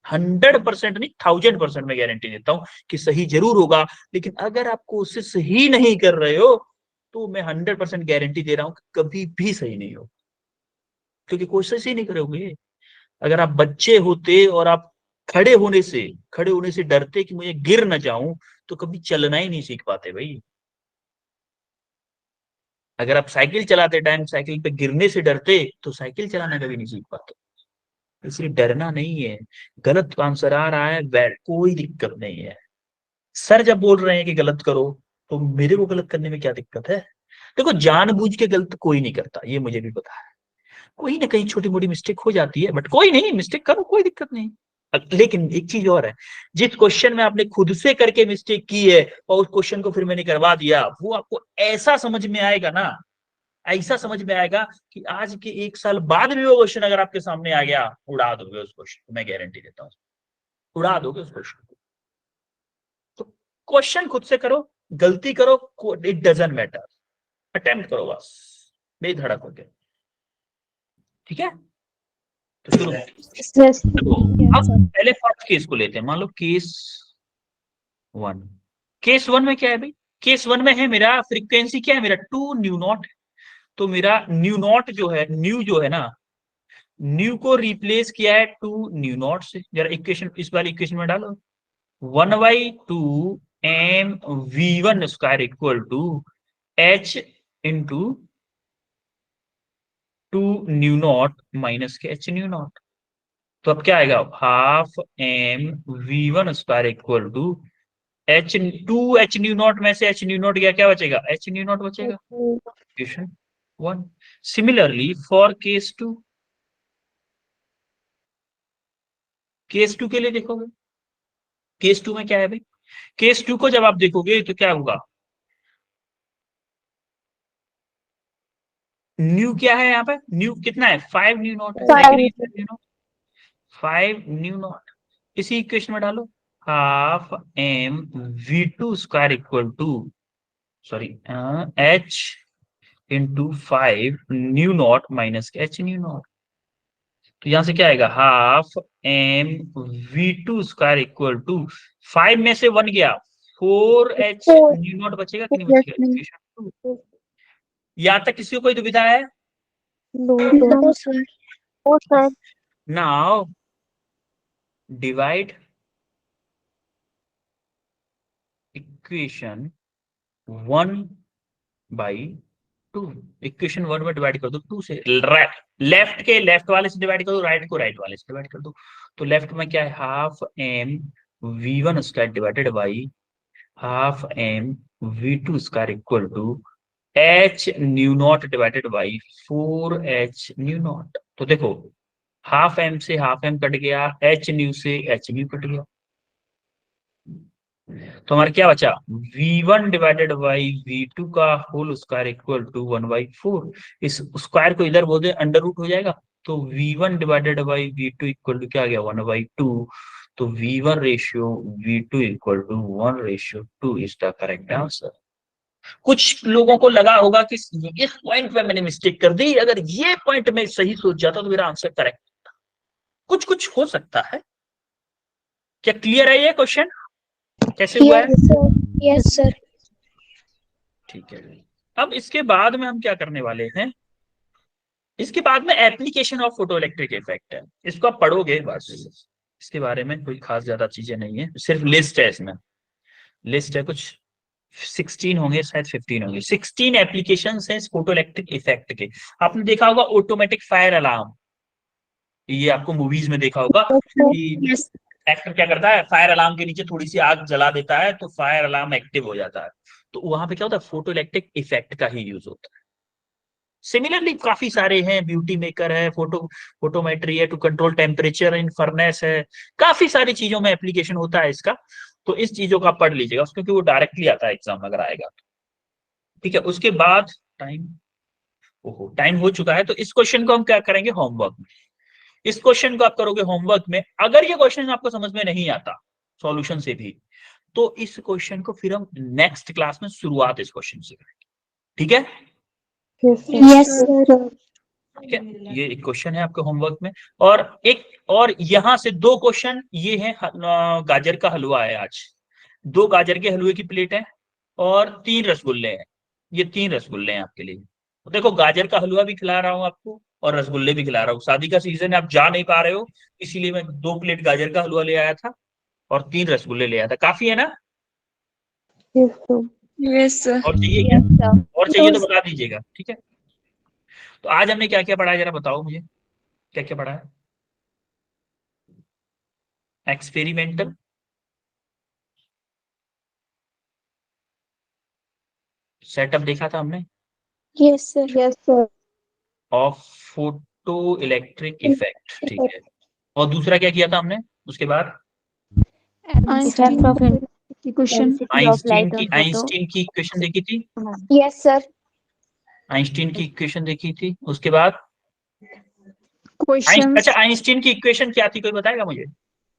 100% नहीं, 1000% में गारंटी देता हूं कि सही जरूर होगा। लेकिन अगर आप कोशिश ही नहीं कर रहे हो, तो मैं 100% गारंटी दे रहा हूं कि कभी भी सही नहीं हो, क्योंकि कोशिश ही नहीं करोगे। अगर आप बच्चे होते और आप खड़े होने से डरते कि मुझे गिर ना जाऊं, तो कभी चलना ही नहीं सीख पाते भाई। अगर आप साइकिल चलाते टाइम साइकिल पे गिरने से डरते तो साइकिल चलाना कभी नहीं सीख पाते। इसलिए डरना नहीं है। गलत आंसर आ रहा है, कोई दिक्कत नहीं है। सर जब बोल रहे हैं कि गलत करो, तो मेरे को गलत करने में क्या दिक्कत है? देखो, जानबूझ के गलत कोई नहीं करता, ये मुझे भी पता है। कोई ना कहीं छोटी मोटी मिस्टेक हो जाती है, बट कोई नहीं, मिस्टेक करो, कोई दिक्कत नहीं। लेकिन एक चीज और है, जिस क्वेश्चन में आपने खुद से करके मिस्टेक की है और उस क्वेश्चन को फिर मैंने करवा दिया, वो आपको ऐसा समझ में आएगा ना, ऐसा समझ में आएगा कि आज के 1 साल बाद भी वो क्वेश्चन अगर आपके सामने आ गया, उड़ा दोगे उस क्वेश्चन को, मैं गारंटी देता हूँ, उड़ा दोगे उस क्वेश्चन को। तो क्वेश्चन खुद से करो, गलती करो, इट डजंट मैटर, अटेम्प्ट करो बस, बेधड़क होके। ठीक है, तो शुरू। Yes. अब पहले फर्स्ट केस को लेते हैं। मान लो केस 1। केस 1 में क्या है भाई? केस 1 में है मेरा फ्रीक्वेंसी क्या है, मेरा 2 न्यू नॉट। तो मेरा न्यू नॉट जो है, न्यू जो है ना, न्यू को रिप्लेस किया है 2 न्यू नॉट से। जरा इक्वेशन, इस वाली इक्वेशन में डालो, 1/2 m v1 square equal to h into 2 nu not minus के h न्यू नॉट। तो अब क्या आएगा, half m v1 square equal to h 2 h nu not में से h न्यू नॉट गया, क्या बचेगा, h न्यू नॉट बचेगा। Equation 1। Similarly for case 2, case 2 के लिए देखोगे, केस 2 में क्या है भाई? केस 2 को जब आप देखोगे तो क्या होगा, न्यू क्या है यहाँ पे, न्यू कितना है, 5 न्यू नॉट है, 5 न्यू नॉट। इसी इक्वेशन में डालो, half m v2 square equal to, sorry, h into 5 nu not minus के h न्यू नॉट। तो यहां से क्या आएगा, half m v2 square equal to 5 में से 1 गया, 4h न्यू नॉट बचेगा कि नहीं बचेगा, इक्वेशन 2। यहां तक किसी को कोई दुविधा है? No, sir. Now divide equation 1/2। Equation 1 में डिवाइड कर दो 2 से, लेफ्ट के लेफ्ट वाले से डिवाइड कर दो, राइट को राइट वाले से डिवाइड कर दो। तो लेफ्ट में क्या है, half m v1 square divided by half m v2 square equal to h nu not divided by 4h nu not. तो देखो, हाफ m से हाफ m कट गया, h न्यू से h न्यू कट गया, तो हमारा क्या बचा, v1 डिवाइडेड बाई v2 का होल स्क्वायर इक्वल टू 1/4। इस स्क्वायर को इधर बोल दे, अंडर रूट हो जाएगा। तो v1 divided by v2 equal to क्या आ गया, 1/2। तो v1 ratio v2 equal to 1:2 is the correct answer. कुछ लोगों को लगा होगा कि इस पॉइंट पे मैंने मिस्टेक कर दी, अगर ये पॉइंट में सही सोच जाता तो मेरा आंसर करेक्ट। कुछ कुछ हो सकता है। क्या क्लियर है ये क्वेश्चन कैसे हुआ है? Yes, sir. ठीक है। अब इसके बाद में हम क्या करने वाले हैं, इसके बाद में application of photo electric effect है, इसको आप पढ़ोगे बस, इसके बारे में कोई खास ज्यादा चीजें नहीं है, सिर्फ लिस्ट है, इसमें लिस्ट है, कुछ 16 होंगे शायद 15 होंगे, 16 एप्लीकेशन है फोटो इलेक्ट्रिक इफेक्ट के। आपने देखा होगा ऑटोमेटिक फायर अलार्म, ये आपको मूवीज में देखा होगा कि एक्टर क्या करता है, फायर अलार्म के नीचे थोड़ी सी आग जला देता है तो फायर अलार्म एक्टिव हो जाता है। तो वहां पे क्या होता है, फोटो इलेक्ट्रिक इफेक्ट का ही यूज होता है। सिमिलरली काफी सारे हैं, ब्यूटी मेकर है, फोटोमेट्री है, to control temperature in furnace है, काफी सारी चीजों में एप्लीकेशन होता है इसका। तो इस चीजों का पढ़ लीजिएगा क्योंकि वो डायरेक्टली आता है एग्जाम अगर आएगा। ठीक है, उसके बाद टाइम, ओहो टाइम हो चुका है, तो इस क्वेश्चन को हम क्या करेंगे, होमवर्क में। इस क्वेश्चन को आप करोगे होमवर्क में, अगर ये क्वेश्चन आपको समझ में नहीं आता सॉल्यूशन से भी, तो इस क्वेश्चन को फिर हम नेक्स्ट क्लास में शुरुआत इस क्वेश्चन से करेंगे। ठीक है, Yes, sir. ठीक है, ये एक क्वेश्चन है आपके होमवर्क में। और एक और यहां से 2 क्वेश्चन ये है, गाजर का हलवा है आज, 2 गाजर के हलवे की प्लेट है और 3 रसगुल्ले हैं, ये 3 रसगुल्ले हैं आपके लिए। देखो गाजर का हलवा भी खिला रहा हूं आपको और रसगुल्ले भी खिला रहा हूँ। शादी का सीजन है, आप जा नहीं पा रहे हो, इसीलिए मैं 2 प्लेट गाजर का हलवा ले आया था और 3 रसगुल्ले ले आया था। काफी है ना? Yes sir. Yes sir. और चाहिए क्या? और चाहिए तो बता दीजिएगा, ठीक है। तो आज हमने क्या क्या पढ़ा है, जरा बताओ मुझे, क्या क्या पढ़ा है? एक्सपेरिमेंटल सेटअप देखा था हमने, yes sir. Yes sir. Of photo electric effect, ठीक है। और दूसरा क्या किया था हमने उसके बाद? Effect of question. intensity of light on photo. Einstein की इक्वेशन देखी थी, Yes sir. आइंस्टीन की इक्वेशन देखी थी। उसके बाद क्वेश्चन। अच्छा, आइंस्टीन की इक्वेशन क्या थी, कोई बताएगा मुझे?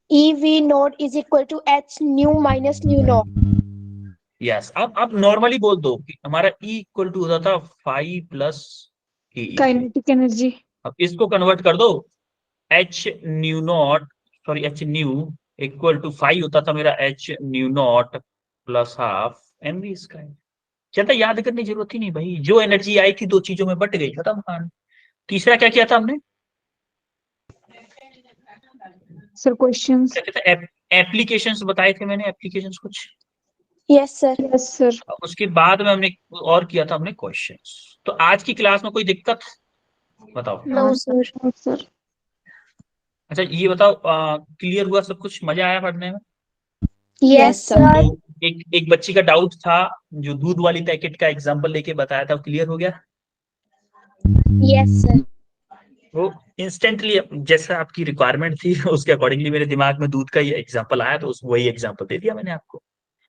EV naught is equal to h nu minus nu naught. Yes, अब नॉर्मली बोल दो कि हमारा E इक्वल टू होता था 5 प्लस E। Kinetic energy. अब इसको कन्वर्ट कर दो, h nu not, sorry h nu equal to 5 होता था मेरा h nu not plus half mv square. ज्यादा याद करने की जरूरत ही नहीं भाई, जो एनर्जी आई थी 2 चीजों में बट गई, खत्म कहानी। तीसरा क्या किया था हमने? Sir questions. क्या कहते हैं, एप्लीकेशंस बताए थे मैंने, एप्लीकेशंस कुछ। Yes sir. Yes sir. उसके बाद में हमने और किया था हमने क्वेश्चंस। तो आज की क्लास में कोई दिक्कत बताओ? No sir. सर। अच्छा ये बताओ, क्लियर हुआ सब कुछ, मजा आया पढ़ने में? Yes sir. तो एक बच्ची का डाउट था जो दूध वाली पैकेट का एग्जांपल लेके बताया था, क्लियर हो गया? Yes sir. वो इंस्टेंटली जैसा आपकी रिक्वायरमेंट थी उसके अकॉर्डिंगली मेरे दिमाग में दूध का ये एग्जांपल आया, तो वही एग्जांपल दे दिया मैंने आपको।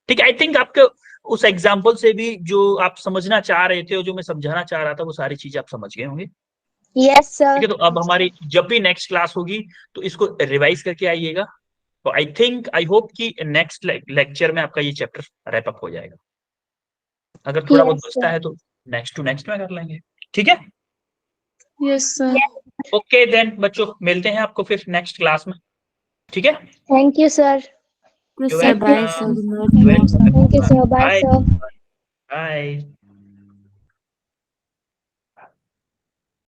ठीक है, आई थिंक आपको उस एग्जांपल से भी जो आप समझना चाह रहे थे और जो मैं समझाना चाह रहा था वो सारी चीजें आप समझ गए होंगे। Yes sir. ठीक है, तो अब हमारी जब भी नेक्स्ट क्लास होगी तो इसको रिवाइज करके आइएगा। तो आई थिंक, आई होप कि नेक्स्ट लेक्चर में आपका ये चैप्टर रैप अप हो जाएगा। अगर थोड़ा बहुत बचता है तो नेक्स्ट टू नेक्स्ट में कर लेंगे, ठीक है। Yes sir. ओके देन बच्चों, मिलते हैं आपको फिर नेक्स्ट क्लास में, ठीक है। Thank you sir. You're Thank welcome. you sir. Bye sir. Bye.